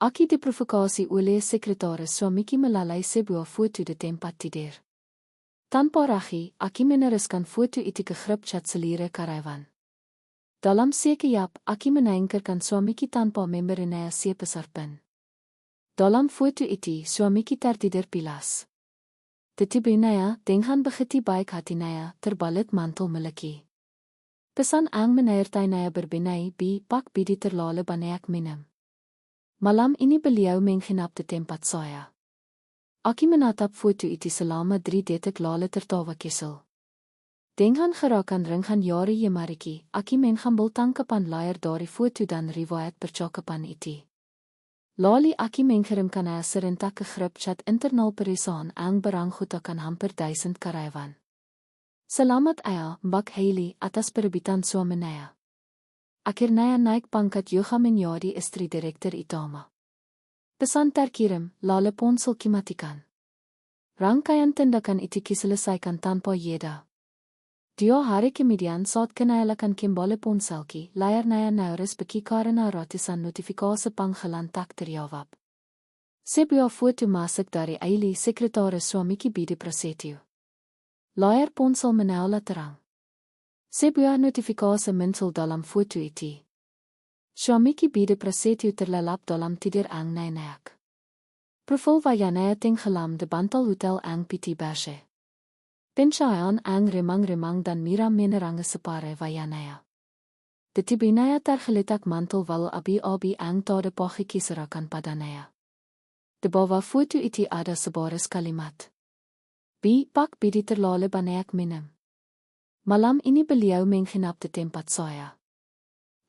Aki die provokasie olie sekretaris Swamiki Malalai Sebua foto de tempat tider. Tanpa rahi, aki meneruskan foto itu ke grup chat selire karyawan. Dalam sekejap, aki menaingkerkan Swamiki tanpa memberinya sepesarpen. Dalam foto itu, Swamiki tertidur pilas. Tetapi naya, dengan begitu baik hati naya, terbalut mantel meleki. Pesan ang menairtai naya berbinai bi pak bidi terlalu banyak minum. Malam ini beliau menginap di tempat saya. Aki menatap foto itu selama 3 detik lalu tertawa kesel. Dengan gerakan ringan jari Yemariki, Aki mengambil tangkapan layar dari foto dan riwayat percakapan itu. Lalu Aki mengirimkan serentak ke grup chat internal perusahaan ang beranggotakan hampir 1000 karyawan. Selamat Mbak Hailey atas perebutan suami naya. Akhirnya naik pangkat juga menjadi istri direktur utama. Pesan terkirim, lalu ponsel dimatikan. Rangkaian tindakan itu diselesaikan tanpa jeda. 2 hari kemudian saat kenaikan kembali ponselki, layarnya nauris beki karena ratusan notifikasi panggilan tak terjawab. Sebuah foto masuk dari Aili sekretaris Swamiki Bidi Prasetyo. Layar ponsel menyala terang. Sebuah notifikasi muncul dalam foto itu. Swamiki Bidi Prasetyo terlelap dalam tidur ang naik. Profil wayanaya tenggelam de bantal hotel ang piti bashe. Pencahayaan ang remang-remang dan miram menerangi separe wayanaya. De tibinaya tergeletak mantel wal abi-abi ang tode pochi kiserakan padanaya. De bawah foto itu ada sebaris kalimat. Bi pak bidi terlalu banyak minum. Malam ini beliau menginap di tempat saya.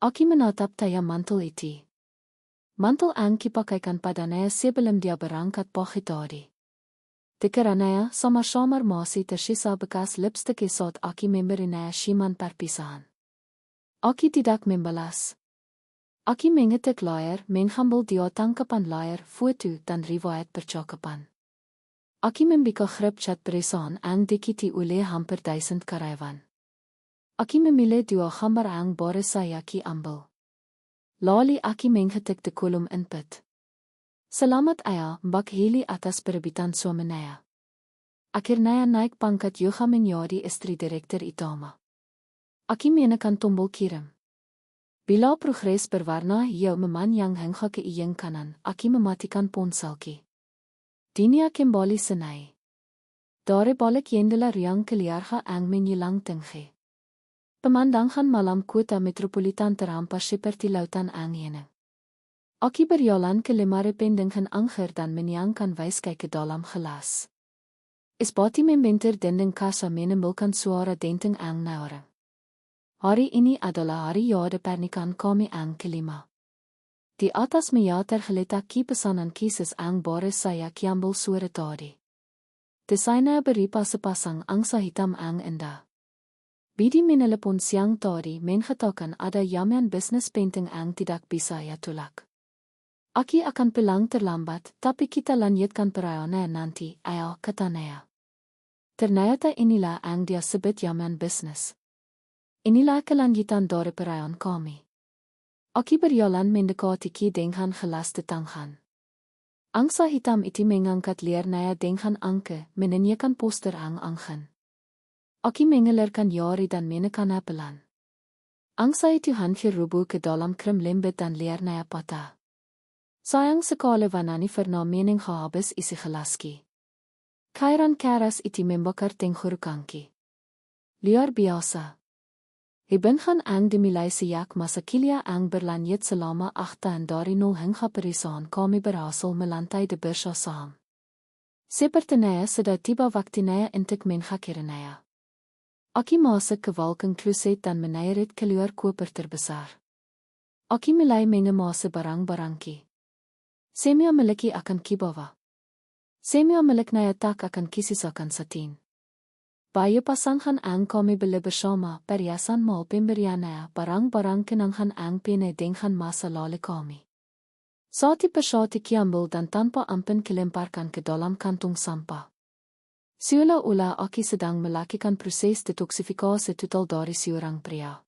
Aki menatap taya mantel itu. Mantel ang dipakaikan padanya sebelum dia berangkat pagi tadi. Dikarenanya sama-sama masih tersisa bekas lipstick saat Aki memberinya siman perpisahan. Aki tidak membalas. Aki mengetik layar, mengambil dia tangkapan layar, foto dan riwayat percakapan. Aki membuka grup chat perusahaan ang dikiti oleh hampir 1000 karyawan. Aki memilih 2 gambar ang baru saya ambil. Lalu Aki mengetik de kolom input. Selamat Mbak Hailey atas perebutan suami naya. Akhirnya naik pangkat juga menjadi istri direktur utama. Aki menekan tombol kirim. Bila progres berwarna hijau memandang hingga ke ujung kanan, Aki mematikan ponselki. Dunia kembali senai. Dari balik jendela ruang keluarga ang menjulang tinggi. Pemandangan malam kota metropolitan terhampar seperti lautan angin. Aki berjalan ke lemari pendingen angker dan menyiangkan wijskijk ke dalam gelas. Isbati membenter dinding kasa menimbulkan suara denting ang naura. Hari ini adalah hari jade pernikahan kami ang kelima. Di atas meja tergeletak pesanan kisses ang baru saya ambil sore tadi. Desainnya berupa sepasang angsa hitam ang indah. Bidi menelepon siang tadi mengatakan ada jaminan bisnis painting ang tidak bisa ya tolak. Aki akan pulang terlambat, tapi kita lanjutkan perayaannya nanti, katanya. Ternyata inilah ang dia sebut jaminan bisnis. Inilah kelanjutan dari perayaan kami. Aki berjalan mendekati dengan gelas di tangan. Angsa hitam itu mengangkat leernya dengan angke, menanyakan poster ang angin. Aki mengeluarkan jari dan menekan pelan. Angsa itu hancur rubuh ke dalam krim lembut dan leernya patah. Sayang sekali wanneer verna mening habis isi gelaski. Kairan keras itu membakar tenggorokanki. Luar biasa. Hibingan ang dimilai siyak masa kilia ang berlanjut selama 8 tahun dari 0 hingga perusahaan kami berhasil melantai de bursa saham. Sepertinya sudah tiba waktunya untuk mengakhirinya. Aki masuk ke walking closet dan menarik keluar koper terbesar. Aki mulai mengemasi barang-barangki. Semua miliki akan kibawa. Semua miliknya tak akan kisisakan satin. Bayi pasangan ang kami beli bersama perhiasan mal pemberiannya barang-barang kenangan ang pene dengan masa lalu kami. Satu persatu kiambil dan tanpa ampun kelemparkan ke dalam kantung sampah. Seolah-olah Aki sedang melakukan proses detoksifikasi total dari seorang pria.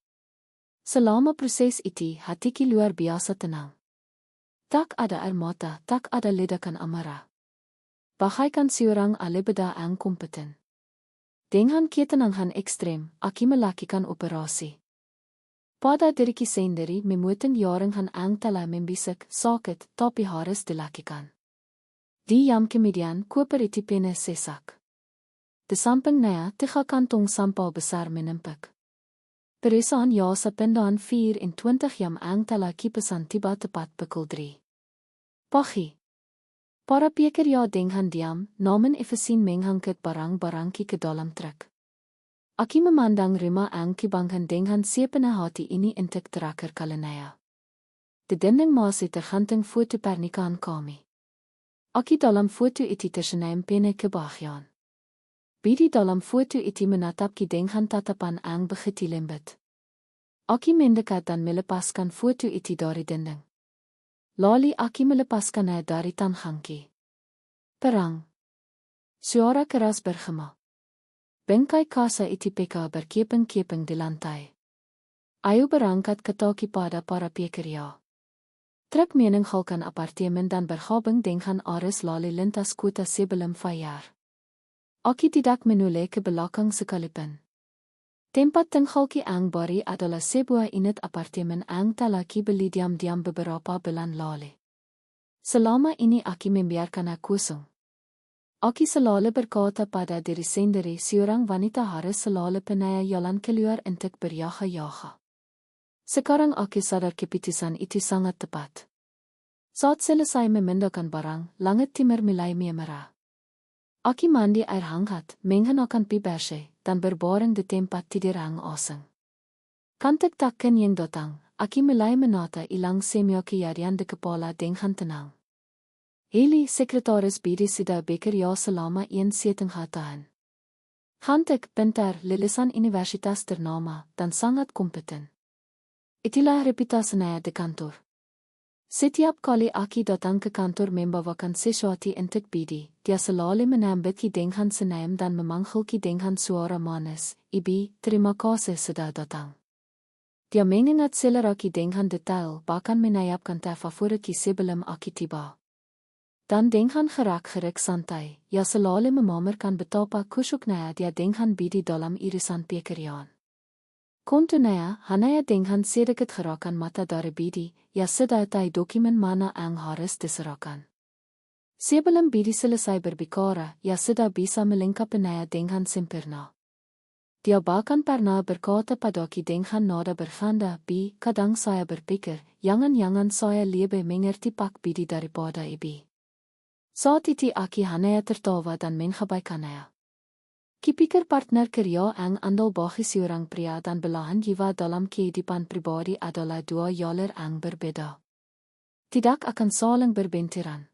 Selama proses itu hatiku luar biasa tenang. Tak ada armata, tak ada ledakan amarah. Bagaikan seorang alebeda ang kompeten. Dengan ketenangan ekstrem, aki melakukan operasi. Pada diri sendiri memuiten jaringan angtala membisik, sakit, tapi harus dilakukan. Die jam kemudian koper iti pene sesak. De samping naya tiga kantong sampel besar menempik. Perusahaan jasa pendaan 24 jam angtala kipesan tiba tepat pukul 3. Pagi. Para peker ja dengan diam, namen efesien menghangkit barang-barangki ke dalam truk. Aki memandang rumah ang kibangkan dengan sepena hati ini intik terakhir kalenaya. De dinding masih tergantung foto pernikahan kami. Aki dalam foto iti tersenaim pene kebahagiaan. Bidi dalam foto iti menatap ki dengan tatapan ang begitu lembut. Aki mendekat dan melepaskan foto iti dari dinding. Lalu aki melepaskannya dari tanganki. Perang. Suara keras bergema. Bengkai kasa iti peka berkeping-keping di lantai. Ayu berangkat ketaki pada para pekerja. Truk meninggalkan apartemen dan bergabung dengan arus lalu lintas kota sebelum fajar. Aki tidak menoleh ke belakang sekalipun. Tempat tinggalki ang bari adalah sebuah unit apartemen ang telah dibeli diam-diam beberapa bulan lalu. Selama ini Aki membiarkannya kosong. Aki selalu berkata pada diri sendiri seorang wanita harus selalu penaya jalan keluar untuk berjaga-jaga. Sekarang Aki sadar keputusan itu sangat tepat. Saat selesai memindahkan barang, langit timur mulai memerah. Aki mandi air hangat, mengenakan pibersih, dan berbaring di tempat tidur yang asing. Kantik takkan yang datang, Aki mulai menata ilang semua kejadian di kepala dengan tenang. Heli sekretaris bidi sudah bekerja selama 1,5 tahun. Kantik, pintar, lulusan universitas ternama, dan sangat kompeten. Itulah reputasinya di kantor. Setiap kali Aki datang ke kantor membawakan sesuatu untuk bidi, dia selalu menambahki dengan senyum dan memanggilki dengan suara manis, "Ibi, terima kasih sudah datang." Dia mengingat selera Aki dengan detail, bahkan menyiapkan teh favoritki sebelum Aki tiba. Dan dengan gerak-gerik santai, dia selalu memamerkan betapa kusyuknya dia dengan bidi dalam irisan pekerjaan. Kontunya, hanya dengan sedikit gerakan mata dari bidi, ya sudah tahu dokumen mana yang harus diserahkan. Sebelum bidi selesai berbicara, ya sudah bisa melengkapinya dengan sempurna. Dia bahkan pernah berkata padaki dengan nada bercanda, "Bi, kadang saya berpikir, jangan-jangan saya lebih mengerti pak bidi daripada ibi." Saat itu Aki hanya tertawa dan mengabaikannya. Kipikir partner kerja yang andal bagi seorang pria dan belahan jiwa dalam kehidupan pribadi adalah dua jalur yang berbeda. Tidak akan saling berbenturan.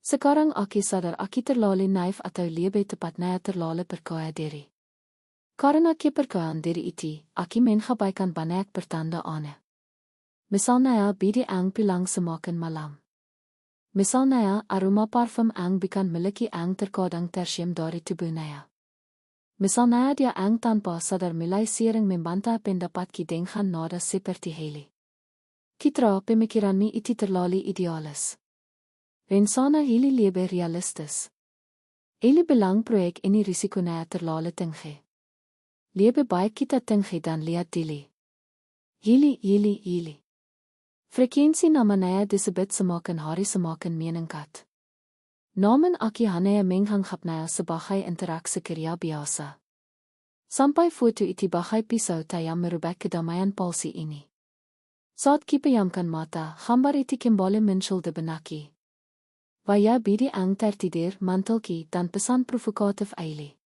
Sekarang Aki sadar Aki terlalu naif atau lebih tepatnya terlalu percaya diri. Karena kepercayaan diri itu, Aki mengabaikan banyak pertanda aneh. Misalnya bidi ang pulang semakin malam. Misalnya aroma parfum ang bukan miliki ang terkadang tersium dari tubuhnya. Misalnya dia ang tanpa sadar mulai sering membantah pendapatki dengan nada seperti Heli. Kitra pemikiranmi itu terlalu idealis. Rencana Heli lebih realistis. Heli bilang proyek ini risikonya terlalu tinggi. Lebih baik kita tinggi dan lihat dili. Heli. Frekuensi namanya disebut semakin hari semakin meningkat. Namun Aki hanya menganggapnya sebagai interaksi kerja biasa. Sampai foto itu bagai pisau tajam merubah kedamaian palsi ini. Saat kipejamkan mata, gambar itu kembali muncul di benakki. Waya bidi ang tertidur, mantelki, dan pesan provokatif Aili.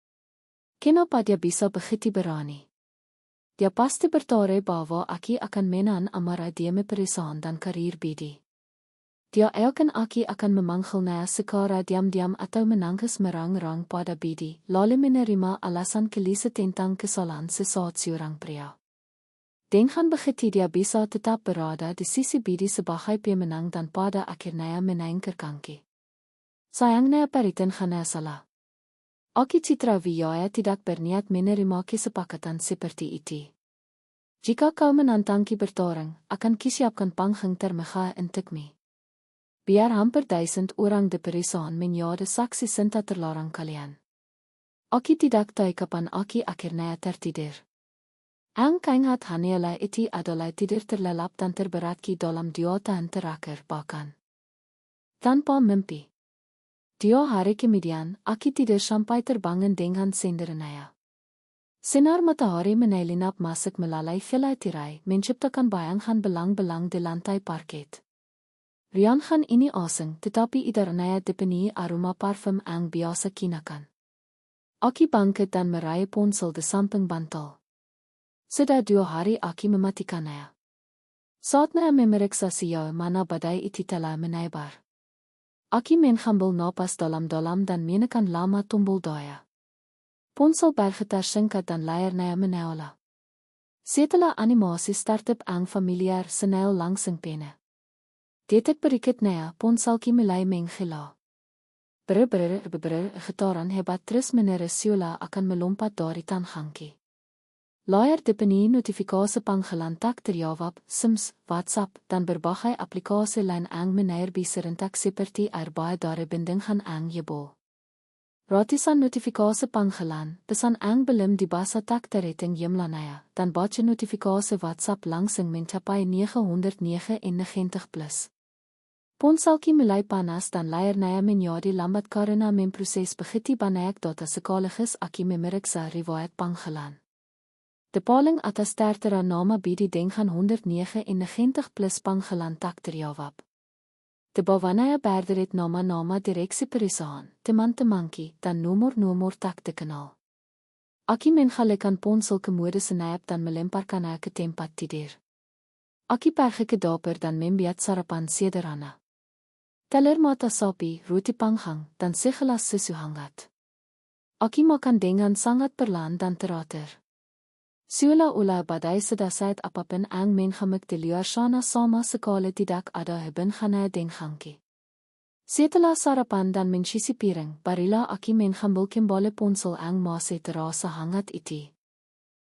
Kenapa dia bisa begitu berani? Dia pasti bertore bahwa Aki akan menahan amarah dia perusahaan dan karir bidi. Dia akan Aki akan memanggilnya secara diam-diam atau menangis merang-rang pada bidi, lalu menerima alasan kelisa tentang kesalahan sesaat seorang pria. Dengan begitu dia bisa tetap berada di sisi bidi sebagai pemenang dan pada akhirnya menangkirkanki. Sayangnya perhitungannya salah. Aki Citra Wijaya tidak berniat menerima kesepakatan seperti itu. Jika kau menantangki bertarung, akan kisiapkan panggung termegah untukmu. Biar hampir 1000 orang de perisaan menjadi saksi sinta terlarang kalian. Aki tidak tahu kapan aki akhirnya tertidur. Ang kaingat hanyalah itu adalah tidur terlelap dan terberatki dalam diotaan terakhir bahkan. Tanpa mimpi. 2 hari kemudian, aki tidur sampai terbangun dengan senderanaya. Sinar matahari menyinap masuk melalui helai tirai menciptakan bayangan belang-belang di lantai parket. Riangan ini asing tetapi idaranaya dipenuhi aroma parfum ang biasa kinakan. Aki bangkit dan meraih ponsel di samping bantal. Sudah 2 hari aki mematikannya. Saatnya memeriksa sejauh mana badai itu telah menebar. Aki mengambil napas dalam-dalam dan menekan lama tombol daya. Ponsel bergetar singkat dan layarnya menyala. Setelah animasi startup ang familiar senel langsung pena. Detik berikutnya ponselki mulai menggila. Ber, getaran hebat terus menerus Siola akan melompat dari tangki. Layar dipenuhi notifikasi panggilan tak terjawab, Sims, WhatsApp, dan berbagai aplikasi lain ang menerbie serentak seperti erbij dari bindingan ang jebol. Ratusan notifikasi panggilan, pesan ang belum dibasa tak terrating jumlanaya, dan baca notifikasi WhatsApp langsung mencapai 999 plus. Ponselki mulai panas dan layarnya menjadi lambat karena memproses begitu banyak data sekaligus aki memeriksa riwayat panggilan. De paling atas tertera nama bidi dengan 199 plus panggilan tak terjawab. De bawanaya berderit nama direksi perusahaan, teman-temanki, dan nomor tak dikenal. Aki menghalekan ponsel ke modus senayap dan melemparkannya ke tempat tidur. Aki pergi ke dapur dan membuat sarapan sederhana. Teller mata sapi, roti panggang, dan segelas susu hangat. Aki makan dengan sangat perlahan dan teratur. Seolah-olah badai sedasait apapun ang mengamuk di luar sana sama sekali tidak ada hubungannya denganki. Setelah sarapan dan mencuci piring, barulah aki mengambil kembali ponsel ang masih terasa hangat itu.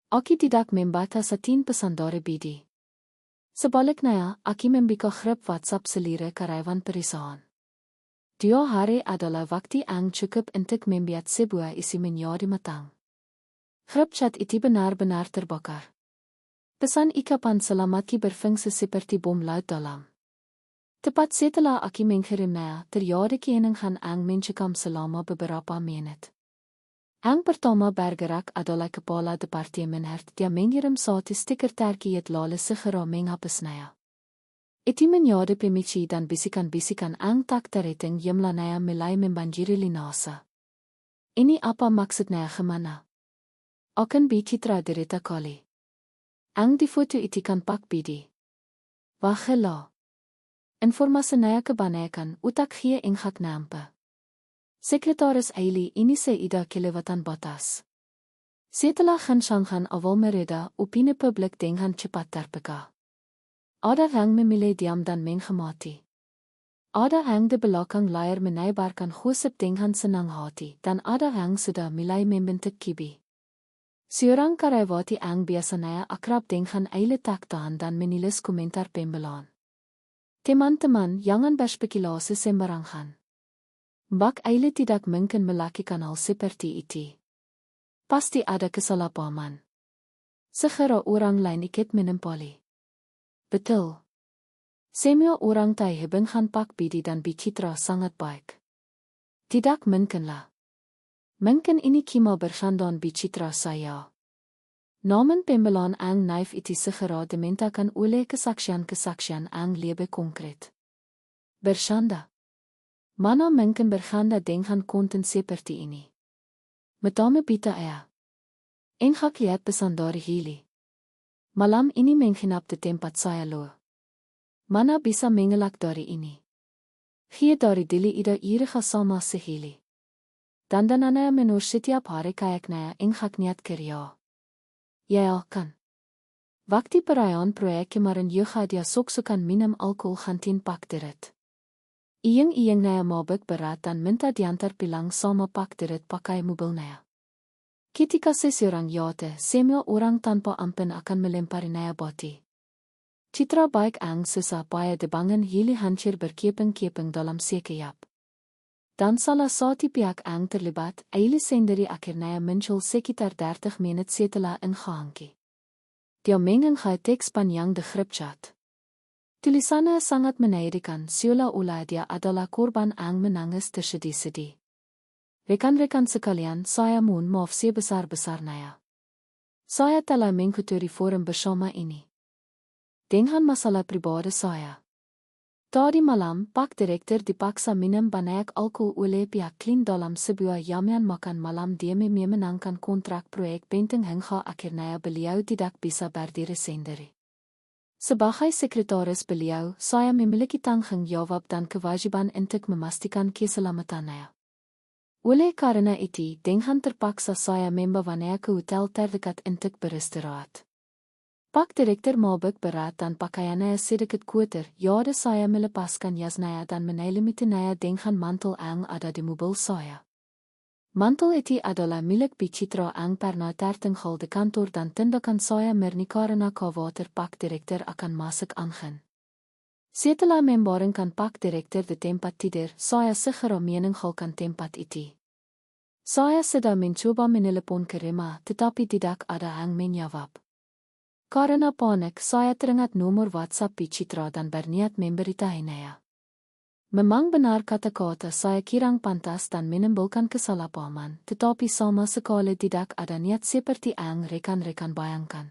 Aki tidak membaca 10 pesan dari bidi. Sebaliknya, aki membuka grup WhatsApp seluruh karyawan perusahaan. 2 hari adalah waktu ang cukup untuk membuat sebuah isi menjadi matang. Grup chat itu benar-benar terbakar. Pesan ikapan selamatki berfungsi seperti bom laut dalam. Tepat setelah aki mengirimnya, terjadi keanehan ang mencekam selama beberapa menit. Ang pertama bergerak adalah kepala departemen hert dia mengirim satu stiker terkait lalu segera menghapusnya. Itu menjadi pemicu dan bisikan-bisikan ang tak terrating jumlahnya mulai membanjiri linasa. Ini apa maksudnya kemana? Akan bicitra derita kali. Ang di foto itu kan pak bidi. Wachela. Informasinya kebanyakan utak hier inghak nampa. Sekretaris Aili ini seida kelewatan batas. Setelah Gensanghan awal mereda, opini publik dengan cepat terpeka. Ada yang memilih diam dan menghormati. Ada yang di belakang layar menebarkan gosip dengan senang hati, dan ada yang sudah mulai membentuk kibi. Seorang karyawati ang biasanya akrab dengan Aili tak tahan dan menulis komentar pembelaan. Teman-teman, jangan berspekulasi sembarangan. Mbak Aili tidak mungkin melakukan hal seperti itu. Pasti ada kesalahpahaman. Segera orang lain ikut menempeli. Betul. Semua orang tahu hubungan Pak Bidi dan Bicitra sangat baik. Tidak mungkinlah. Mungkin ini kima berkandaan Bicitra saya. Namun pembelaan ang naif itu segera dimintakan oleh kesaksian-kesaksian ang lebih konkret. Bercanda. Mana mungkin bercanda dengan konten seperti ini. Metame bita ya. Enggak lihat pesan dari hili. Malam ini menginap di tempat saya loh. Mana bisa mengelak dari ini. Hier dari dili ida iriga sama sehili. Dandananaya menur setiap hari kayaknya enggak niat kerja. Ya kan. Waktu perayaan proyek kemarin juga dia sok-sokan minum alkohol kantin pak deret. Iyeng-iyengnya mabuk berat dan minta diantar pulang sama pak deret pakai mobilnya. Ketika seseorang yate, semua orang tanpa ampun akan melemparinya boti. Chitra baik ang susa baie de bangen hili hancur berkeping-keping dalam sekejap. Dan salah satu pihak ang terlibat, eile sendiri akhirnya muncul sekitar 30 menit setelah ingehangi. Dia mengenai teks panjang de grup chat. Tulisannya sangat menyedihkan, seolah-olah dia adalah korban ang menangis tersedih-sedih. Rekan-rekan sekalian, saya mohon maaf sebesar-besarnya. Saya telah mengikuti forum bersama ini. Dengan masalah pribadi saya. Tadi malam, Pak Direktur dipaksa minum banyak alkohol oleh pihak klien dalam sebuah jamian makan malam demi memenangkan kontrak proyek penting hingga akhirnya beliau tidak bisa berdiri sendiri. Sebagai sekretaris beliau, saya memiliki tanggung jawab dan kewajiban untuk memastikan keselamatannya. Oleh karena itu, dengan terpaksa saya membawanya ke hotel terdekat untuk beristirahat. Pak Direktur mabuk berat dan pakaiannya sedikit kotor, jadi saya melepaskan jasnya dan menelimitinya dengan mantel ang ada di mobil saya. Mantel itu adalah milik Chitra ang pernah tertinggal di kantor dan tindakan saya murni karena khawatir Pak Direktur akan masuk angin. Setelah membaringkan Pak Direktur di tempat tidur, saya segera meninggalkan tempat itu. Saya sedang mencoba menelepon ke rumah, tetapi tidak ada yang menjawab. Karena panik, saya teringat nomor WhatsApp Chitra dan berniat memberitahunya. Memang benar kata-kata saya kurang pantas dan menimbulkan kesalahpahaman, tetapi sama sekali tidak ada niat seperti yang rekan-rekan bayangkan.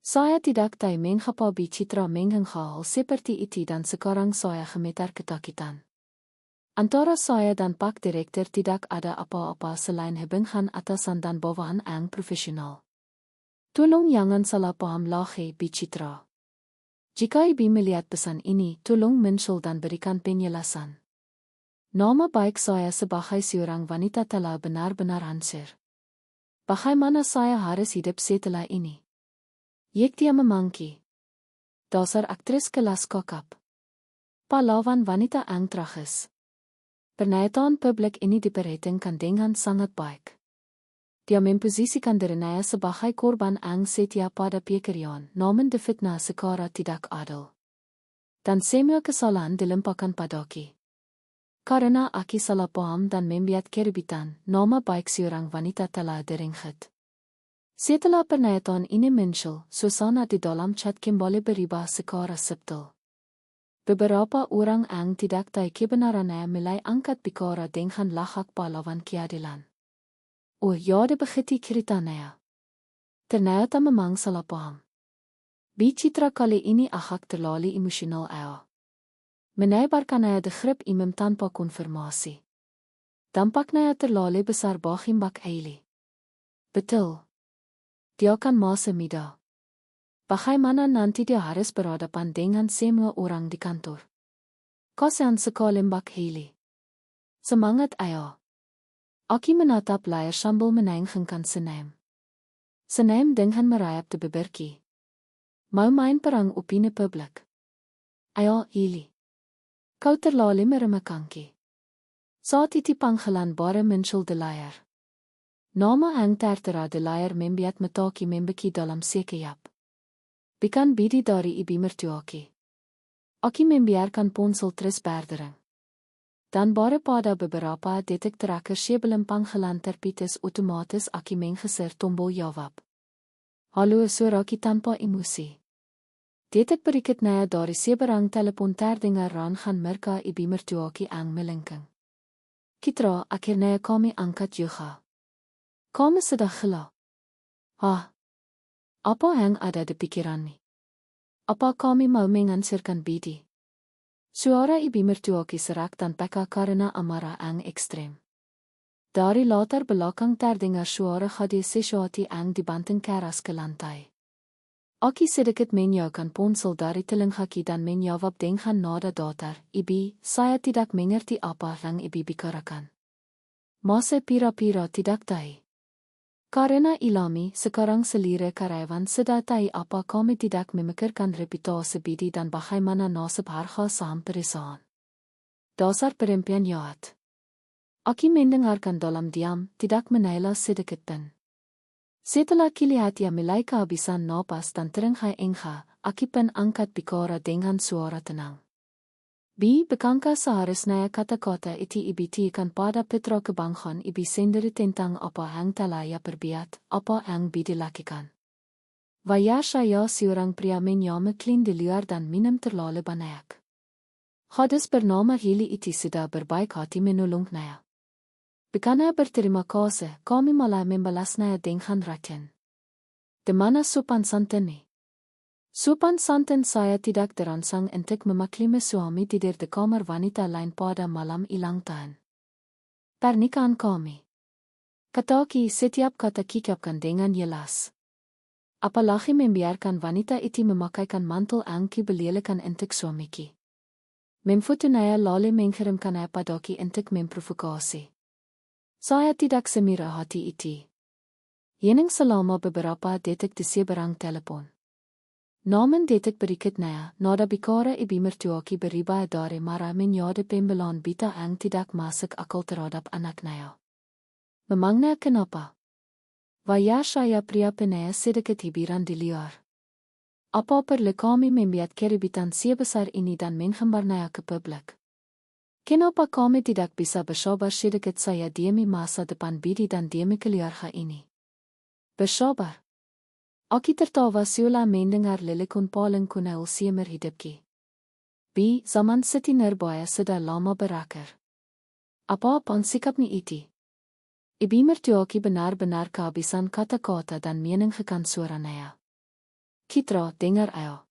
Saya tidak tahu mengapa Chitra mengenal seperti itu dan sekarang saya gemetar ketakutan. Antara saya dan Pak Direktur tidak ada apa-apa selain hubungan atasan dan bawahan yang profesional. Tolong jangan salah paham lagi Chitra. Jika ibu melihat pesan ini, tolong muncul dan berikan penjelasan. Nama baik saya sebagai seorang wanita telah benar-benar hancur. Bagaimana saya harus hidup setelah ini? Dia memangki. Dasar aktris kelas kakap. Pahlawan wanita yang tragis. Pernyataan publik ini diperhitungkan dengan sangat baik. Dia memposisikan dirinya sebagai korban yang setia pada pekerjaan, namun difitnah secara tidak adil. Dan semua kesalahan dilimpahkan padaki. Karena aki salah paham dan membuat keributan, nama baik seorang wanita telah diringkit. Setelah pernyataan ini muncul, suasana di dalam chat kembali berubah secara subtil. Beberapa orang yang tidak tahu kebenarannya mulai angkat bicara dengan lahak pahlawan keadilan. Oh ja, de begiti ceritanya. Ternyata memang salah paham. Chitra kali ini agak terlalu emosional aja. Menyebarkannya de grip imam tanpa konfirmasi. Dampaknya terlalu besar bagi Mbak Eili. Betul. Dia akan masa mida. Bagaimana nanti dia harus berhadapan dengan semua orang di kantor? Kasihan sekali Mbak Eili. Semangat aja. Aki menatap layar sambil menengahkan senyum. Senyum dengan merayap de beberki. Mau main perang opini publik. Ayo, Ili. Kau terlalu meremekangki. Saat itu panggilan baru muncul di layar. Nama yang tertera di layar membuat mataki membeki dalam sekejap. Bukan bidi dari ibu mertuaki. Aki membiarkan ponsel terus berdering. Dan baru pada beberapa detik terakhir sebelum panggilan terputus otomatis aki menggeser tombol jawab. Halo suara aki tanpa emosi. Detik berikutnya dari seberang telepon terdengar rangan mereka ibu mertuaki yang melengking. Chitra, akhirnya kami angkat juga. Kami sudah gila. Apa yang ada di pikiranmu? Apa kami mau menghancurkan bidi? Suara ibu mertuaki serak dan peka karena amarah yang ekstrem. Dari latar belakang terdengar suara hadi sesuatu yang dibanting keras ke lantai. Aki sedikit menjauhkan ponsel dari telingaki dan menjawab dengan nada datar, Ibu, saya tidak mengerti apa yang ibu bicarakan. Masa pira-pira tidak tahu. Karena ilami, sekarang seluruh karyawan sudah tahu apa kami tidak memikirkan reputasi bidi dan bagaimana nasib harga saham perusahaan. Dasar perempuan jahat. Aki mendengarkan dalam diam, tidak menela sedikit pun. Setelah kilihat ia mulai kehabisan napas dan teringat engah, aki pen angkat bikara dengan suara tenang. B. Bekangka seharusnya kata-kata iti ibiti kan pada Petra kebangan ibi sendiri tentang apa yang telah perbuat, apa yang dilakukan. Waya saya seorang pria menyama klin di luar dan minum terlalu banyak. Hadis bernama Hili iti sudah berbaik hati menolongnya. Bekana berterima kasih, kami malah membalasnya dengan rakyat. Di mana sopan santan? Sopan santan saya tidak terangsang untuk memaklumi suami tidur di kamar wanita lain pada malam ulang tahun pernikahan kami. Kataki setiap kata kikapkan dengan jelas. Apalagi membiarkan wanita itu memakaikan mantel yang belelakan untuk suamiki. Memfotonaya lalu mengirimkannya padaki untuk memprovokasi. Saya tidak semira hati itu. Jening selama beberapa detik di seberang telepon. Namen detik berikutnya, nada bikara ibi mertuaki beriba dari mara menyade pembelaan bita ang tidak masuk akal terhadap anaknya. Memangnya kenapa? Waya saya pria penaya sedikit hiburan di luar. Apa perlu kami membuat keributan sebesar ini dan menghambarnya ke publik? Kenapa kami tidak bisa bersabar sedikit saya demi masa depan bidi dan demi keluarga ini? Bersabar. Aki tertawa sula mendengar lelekun paling kunaul siemer hidupki. B. Zaman siti nerbaya sudah lama berakhir. Apa sikap ni iti? Ibi mertuaki benar-benar kehabisan kata-kata dan meninggikan suaranya. Kitra, dengar ayo.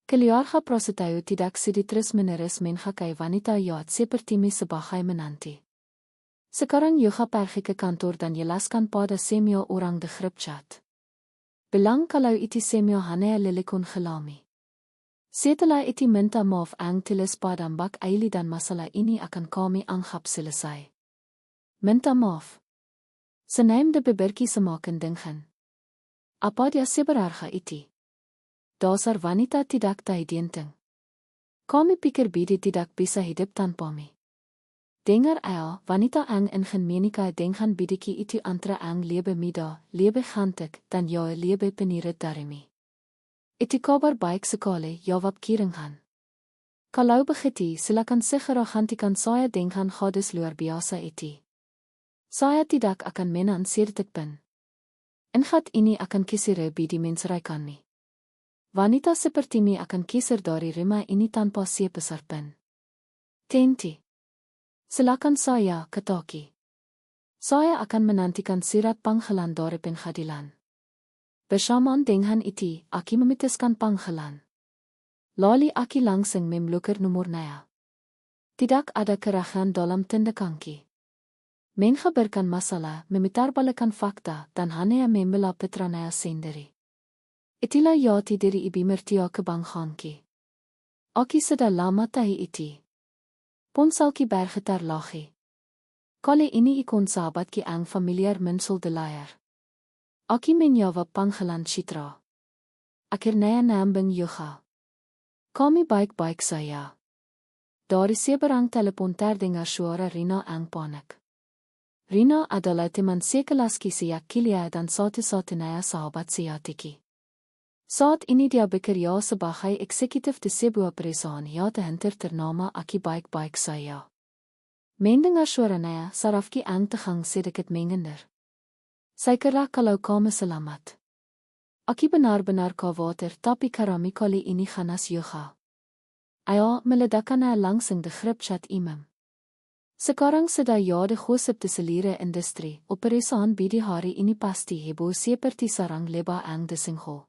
Keluarga prostitut tidak sudi terus-menerus mengakai wanita jahat seperti sebagai menanti. Sekarang juga pergi ke kantor dan jelaskan pada semua orang di grup chat. Belang kalau iti semua hanya lelekun gelami. Setelah iti minta maaf ang tulis pada mbak Aili dan masalah ini akan kami anggap selesai. Minta maaf. Senaim de beberki semakin dengan. Apa dia sebenarnya iti? Dasar wanita tidak tahu dienteng. Kami pikir bidi tidak bisa hidup tanpa mi. Dengar ayo, wanita ang menikah dengan bidiki itu antara ang lebe mida, lebe cantik, dan jou lebe penirit darimi. Itu kabar baik sekali, jawab Kiringhan. Kalau begitu, silakan segera hentikan saya dengan gadis luar biasa itu. Saya tidak akan menansirik ben. Ingat ini akan kisir bidi menceraikan mi. Wanita seperti mi akan kisir dari rumah ini tanpa sebesar pen. Tenti. Silakan saya, Kataki. Saya akan menantikan surat panggilan dari pengadilan. Bersamaan dengan itu, Aki memutuskan panggilan. Lalu Aki langsung memblokir nomornya. Tidak ada keraguan dalam tindakanki. Mengabarkan masalah, memutarbalikkan fakta, dan hanya membela putranya sendiri. Itulah yati dari ibu mertua kebanggaanki. Aki sudah lama tahu itu. Ponsalki bergetar lachi. Kali ini ikon sahabat ki ang familiar mensel de layar. Aki menjawab panggilan Citra. Akhirnya nambing juga. Kami baik-baik saya. Dari seberang telepon terdengar suara Rina ang panik. Rina adalah teman sekelas Kisia Kilia dan satu-satunya sahabat sejatiku. Saat ini dia bekerja sebagai eksekutif di sebuah perusahaan yang ternama Aki baik-baik saya. Mendengar suaranya, sarafki ang tegang sedikit mengendar. Saya kira kalau kamu selamat. Aki benar-benar khawatir tapi kami kali ini ganas juga. Ayo meledakkannya langsung di grup chat imam. Sekarang sudah de gosip di seluruh industri, perusahaan bidi hari ini pasti heboh seperti sarang lebah ang disingho.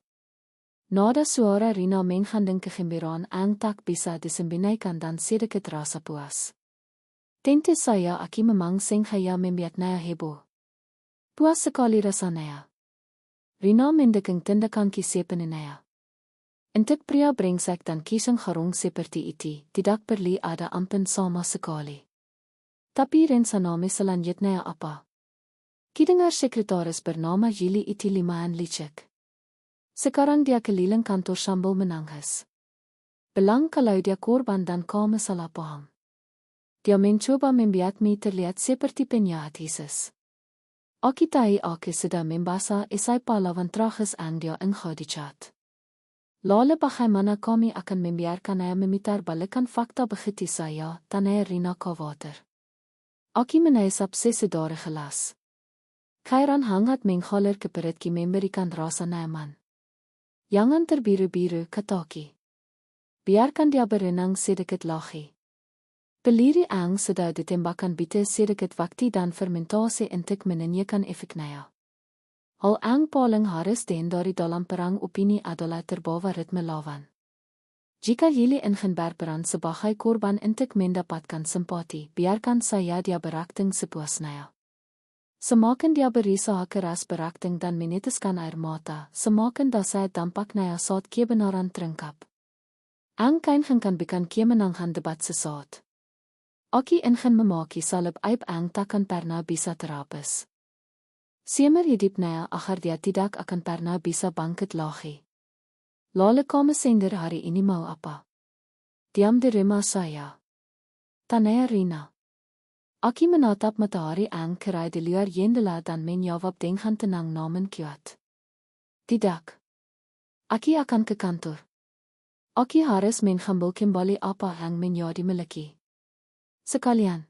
Nada suara Rina mengandung kegembiraan ang tak bisa disembunyikan dan sedikit rasa puas. Tentu saya Aki memang sengaja membuatnya heboh. Puas sekali rasanya. Rina mendukung tindakan sepenuhnya. Untuk pria brengsek dan kisah harung seperti itu, tidak perlu ada ampun sama sekali. Tapi rencana selanjutnya apa? Kidengar sekretaris bernama Jili itu Limaan licik. Sekarang dia keliling kantor sambil menangis. Belang kalau dia korban dan kami salah paham. Dia mencoba membuat mi terlihat seperti penjahat Yesus. Aki tahu Aki sudah membaca esai pahlawan tragis ang dia engkau dicat. Lale bagai mana kami akan membiarkan ia memitar balikan fakta begitu saya, tanah Rina ka water. Aki menaisap sesedare gelas. Kairan hangat menghaler keperit ki memberikan rasa nyaman. Jangan terbiru-biru, kataki. Biarkan dia berenang sedikit lagi. Peliri ang sedang ditembakkan bite sedikit waktu dan fermentasi untuk menanyakan efeknya. Hal ang paling harus dari dalam perang opini adalah terbawa ritme lawan. Jika jullie ingin berperan sebagai korban untuk mendapatkan simpati, biarkan saya dia berakting sepuasnya. Semakin dia berusaha keras berakting dan meneteskan air mata, semakin saya dampaknya saat kebenaran terungkap. Ang kain kan bikin kemenangan debat sesaat. Aki ingin memaki salib aib ang takkan pernah bisa terhapus. Semer hidupnya agar dia tidak akan pernah bisa bangkit lagi. Lalu kamu sender hari ini mau apa? Diam di rumah saya. Tanya Rina. Aki menatap matahari ang kerai di luar jendela dan menjawab dengan tenang namun kuat. Tidak. Aki akan ke kantor. Aki harus mengambil kembali apa yang menjadi miliki. Sekalian.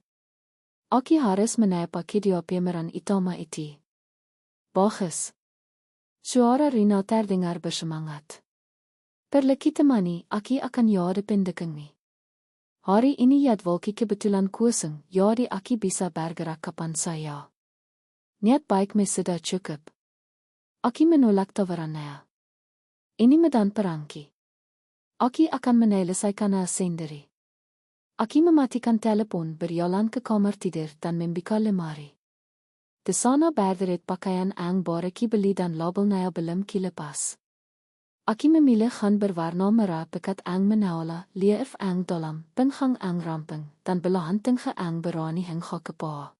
Aki harus menaik video pemeran utama itu. Bagus. Suara Rina terdengar bersemangat. Perlekitemani, Aki akan jade pendeking ni. Hari ini jadwalki kebetulan kosong, jadi Aki bisa bergerak kapan saya. Niat baik sudah cukup. Aki menolak tawarannya. Ini medan perangki. Aki akan menyelesaikannya sendiri. Aki mematikan telepon, berjalan ke kamar tidur dan membuka lemari. Di sana berderet pakaian ang bareki beli dan labelnya belum kilepas. Aki memilih gaan berwarna merah pekat ang menawala, leef ang dalam, penghang ang ramping, dan belahantingge ang berani hengga kepa.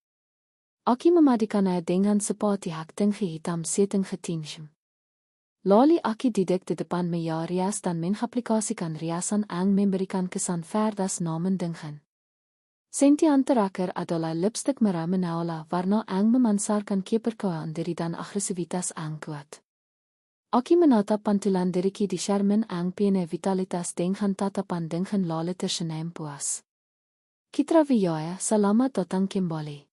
Aki memadikannya dengan sepati haktingge hitam settingge tinsjem. Lali Aki didik di depan meja rias dan mengaplikasikan riasan ang memberikan kesan verdas namen dingen. Sentian terakhir adalah lipstick merah menawala warna ang memansarkan keperkayaan diri dan agresivitas ang kuat. Aki menatap pantulan diriki di cermin ang pene vitalitas dengan tatapan dengan lale tersenyum puas. Kitra Vijaya, selamat datang kembali.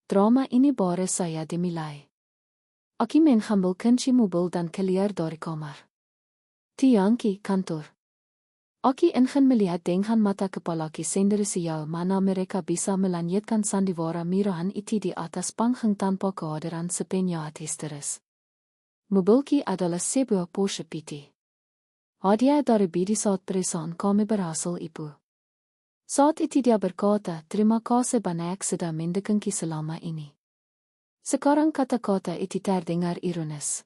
Drama ini baru saya dimulai. Aki mengambil kunci mobil dan keluar dari kamar. Tiangki, kantor. Aki ingin melihat dengan mata kepala ki sendiri sejauh mana mereka bisa melanjutkan sandiwara mirahan itu di atas panggung tanpa kehadiran sepenjahat histeris. Mobil ki adalah sebuah Porsche PT. Hadiah dari bidi saat perusahaan kami berhasil ibu. Saat itu dia berkata, terima kasih banyak sudah mendukung ki selama ini. Sekarang kata-kata itu terdengar ironis.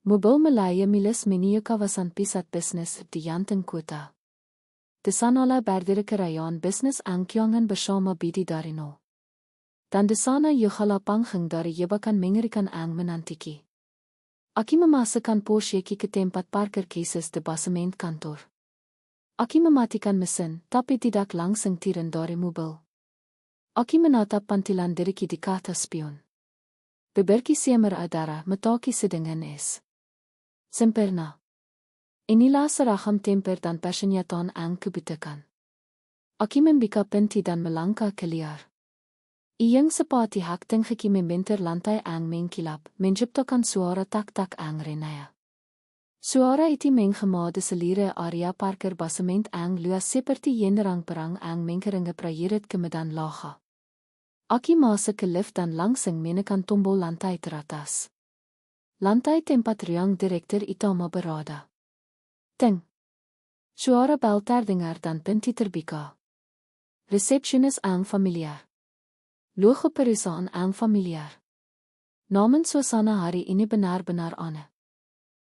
Mobil Melaya milis menuju kawasan pusat bisnis di jantung kota. Di sanalah berdiri kerajaan bisnis Angkyangan bersama bidi dari nol. Dan di sana juga panggung dari jebakan mengerikan ang menantiki. Aki memasukkan Porsche ke tempat parkir khusus di basement kantor. Aki mematikan mesin, tapi tidak langsung turun dari mobil. Aki menatap pantilan diriki di kata spion. Beberki semer adara, metaki sedingen es. Sempurna. Inilah seragam temper dan persenjataan ang kebutuhan. Aki membuka pintu dan melangkah keluar. Iyang sepati haktingge ki membentur lantai ang mengkilap, menciptakan suara tak-tak ang renaya. Suara itu menggema di seluruh area parkir basement ang luas seperti yenderang perang ang mengkeringe prajurit ke medan laga. Aki masuk ke lift dan langsung menekan tombol lantai teratas. Lantai tempat ruang direktur utama berada. Ting. Suara bel terdengar dan pintu terbuka. Resepsionis ang familiar. Logo perusahaan ang familiar. Namun suasana hari ini benar-benar aneh.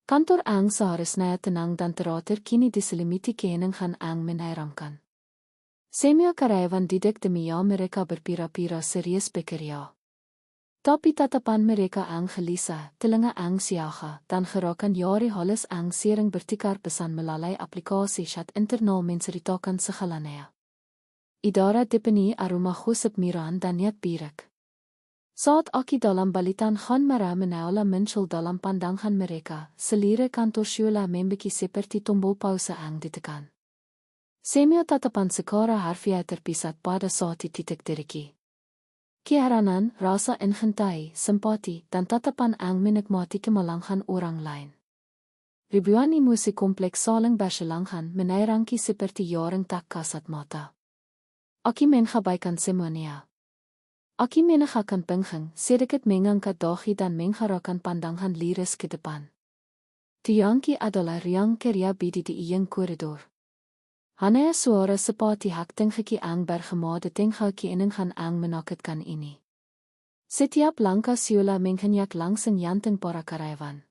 Kantor ang seharusnya tenang dan teratur kini diselimiti keheningan ang menyeramkan. Semua karyawan didik demi mereka berpira-pira serius bekerja. Tapi tatapan mereka ang gelisah, telinga ang siaga, dan gerakan jari halus ang sering bertikar pesan melalui aplikasi chat internal menceritakan segalanya. Idara dipenuhi aroma gosip mirahan dan niat birik. Saat aki dalam balitan gaan mara menaola muncul dalam pandangan mereka, selire kantor syula membeki seperti tombol pausa ang ditekan. Semua tatapan secara harfiah terpisah pada saat titik teriki. Keheranan, rasa ingentai, simpati, dan tatapan ang menikmati kemalangan orang lain. Ribuan emosi kompleks saling berselangan menairangi seperti jaring tak kasat mata. Aki mengabaikan semuanya. Aki menegakkan pengheng, sedikit mengangkat dahi dan mengharapkan pandangan liris ke depan. Tiangki adalah riang kerja bidi di iyeng koridor. Hanaya suara seperti hak tenggeki ang bergemade tenggaki inenghan ang menakutkan ini. Setiap langkah Syula menghenyak langsung jantung para karyawan.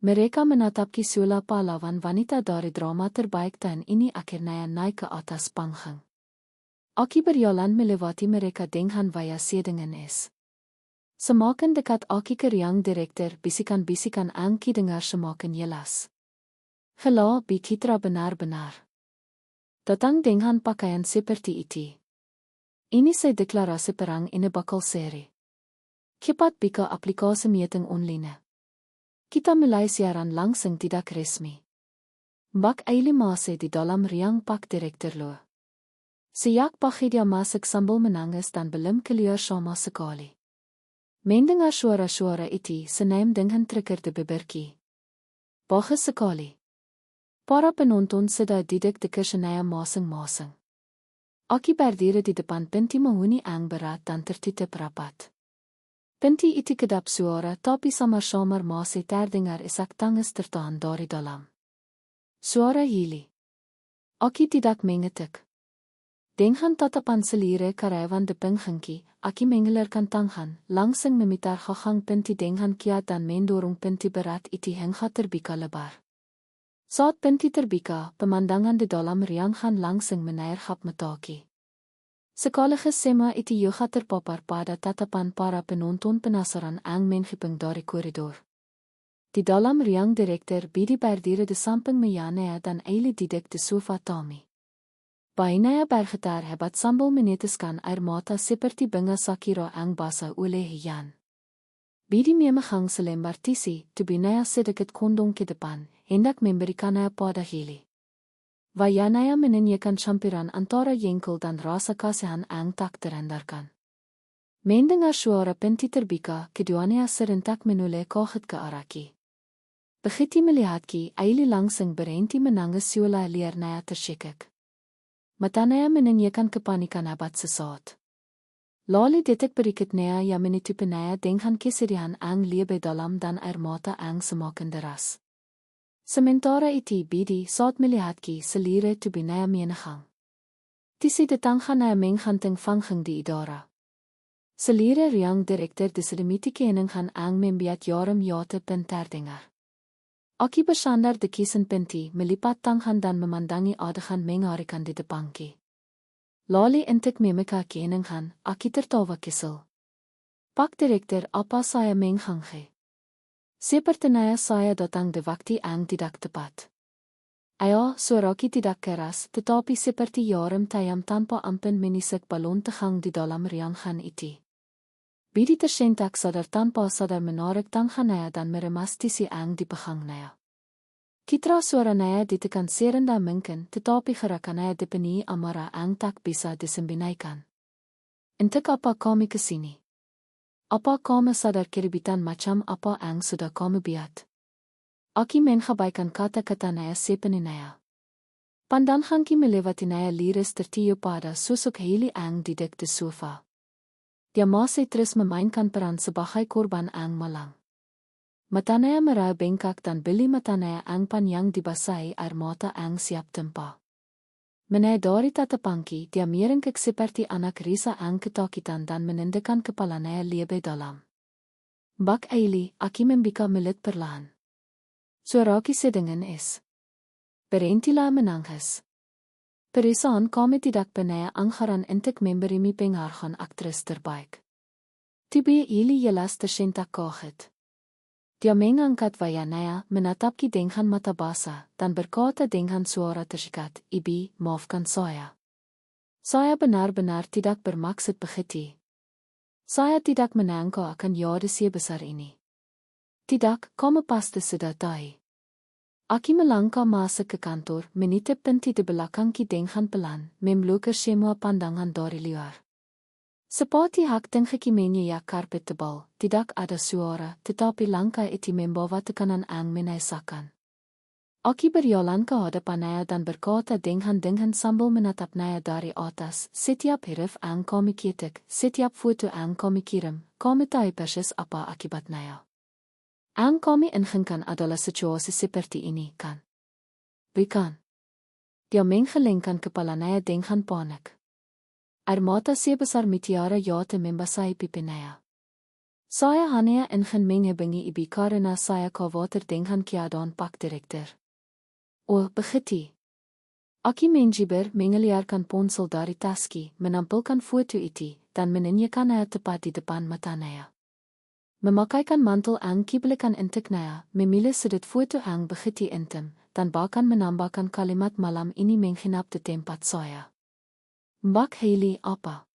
Mereka menatapki Syula pahlawan wanita dari drama terbaik dan ini akhirnya naik ke atas panggung. Aki berjalan melewati mereka dengan via sedingen es. Semakin dekat Aki ke riang direktur, bisikan-bisikan Angki dengar semakin jelas. Gela Bikitra benar-benar datang dengan pakaian seperti itu. Ini saya deklarasi perang in bakal seri. Cepat bika aplikasi meeting online. Kita mulai siaran langsung tidak resmi. Mbak Aili masih di dalam riang pak direktur lo. Sejak pagi dia masuk sambil menangis dan belum keluar sama sekali. Mendengar suara-suara itu, senaim dengan trigger de beberki. Bagus sekali. Para penonton sudah duduk di kursinya masing-masing. Aki berdiri di depan pintu menghuni ang berat dan tertutup rapat. Pintu itu kedap suara tapi samar-samar masih terdengar isak tangis tertahan dari dalam. Suara hili. Aki tidak mengetik. Dengan tatapan selire karyawan de penghengki, Aki mengeluarkan tangan, langsung memutar gagang pintu dengan kiat dan mendorong pintu berat itu hingga terbuka lebar. Saat pintu terbuka, pemandangan di dalam riangan langsung menairhap metaki. Sekaligus semua itu juga terpapar pada tatapan para penonton penasaran ang menghipeng dari koridor. Di dalam riang direktur bidi berdiri di samping Mianea dan Aili duduk di sofa Tommy. Bainaya bergetar hebat sambil meneteskan air mata seperti bunga sakura ang basah oleh hujan. Bidi memegang selembar tisi, tubuhnya sedikit kondong ke depan, hendak memberikannya pada Hili. Wayanaya menyanyikan campuran antara jengkel dan rasa kasihan ang tak terhindarkan. Mendengar suara pintu terbuka, keduanya serentak menoleh kaget ke arahki. Begitu melihatki, Aili langsung berhenti menangis Syula liarnya tershekik. Matanya menanyakan kepanikan abad sesaat. Lalu detik berikutnya ia menutupinya dengan kesedihan ang lebih dalam dan air mata ang semakin deras. Sementara itu bidi saat melihatki selire tubuhnya menegang. Tisi datangnya menghanting fangheng di idara. Selire riang direktur disedemiti keninghan ang membiat jarum yate pen terdengar. Aki bersandar di kisen pintu, melipat tangan dan memandangi adegan mengarikan di depanki. Lalu entek memeka keninghan, Aki tertawa kesel. Pak direktur, apa saya menghange? Sepertinya saya datang di waktu yang tidak tepat. Ayo, suaraki tidak keras, tetapi seperti jarum tajam tanpa ampun menisik balon tegang di dalam riangan itu. Bidi tersentak sadar tanpa sadar menarik tangannya dan meremas tisi ang di pegangnya. Kitra suaranya ditekan serendah mungkin, tetapi gerakannya dipenuhi amarah ang tak bisa disembunyikan. Entek apa kami kesini? Apa kami sadar keributan macam apa ang sudah kami buat? Aki mengabaikan kata-katanya sepenuhnya. Pandanganki melewatinya liris tertiup pada sosok Hili ang duduk di sofa. Dia masih terus memainkan peran sebagai korban ang malang. Matanya merah bengkak dan beli matanya ang panjang dibasahi air mata ang siap tempa. Menedari tatapanki, dia merengkek seperti anak risa ang ketakutan dan menendekkan kepalanya lebih dalam. Mbak Aili, Aki membuka mulut perlahan. Suaraki sedingen es. Berhentilah menangis. Perusahaan kami tidak pernah anggaran untuk memberi penghargaan aktris terbaik. Tiba Hili jelas tersentak kaget. Dia mengangkat wajahnya, menatapki dengan mata basah, dan berkata dengan suara tersekat, Ibi, maafkan saya. Saya benar-benar tidak bermaksud begitu. Saya tidak menangka akan jade sebesar ini. Tidak, kamu pasti sudah tahu. Aki melangkah masuk ke kantor, menitip penti di belakang dengan pelan, memblokir semua pandangan dari luar. Seperti hak tengekimenye ya karpet tebal, tidak ada suara, tetapi langkah itu membawa tekanan ang menaisakan. Aki berjalan ke hadapan Naya dan berkata dengan sambil menatap Naya dari atas, setiap huruf ang kami ketik, setiap foto ang kami kirim, kami tahu persis apa akibat Naya. Ang kami inginkan adalah situasi seperti ini, kan? Bukan. Dia menggelengkan kepala Naya dengan panik. Air mata sebesar mutiara jatuh membasahi pipi Naya. Saya hanya ingin menghabangi ibu karena saya khawatir dengan keadaan Pak Direktur. Oh, begitu. Aki menjiber mengeliarkan ponsel dari taski, menampilkan foto itu, dan menunjukkan Naya tepat di depan mata Naya. Memakaikan mantel ang kibelikan untuk Naya, memilih sudut foto ang begitu intim, dan bahkan menambahkan kalimat malam ini menginap di tempat saya. Mbak Hailey apa?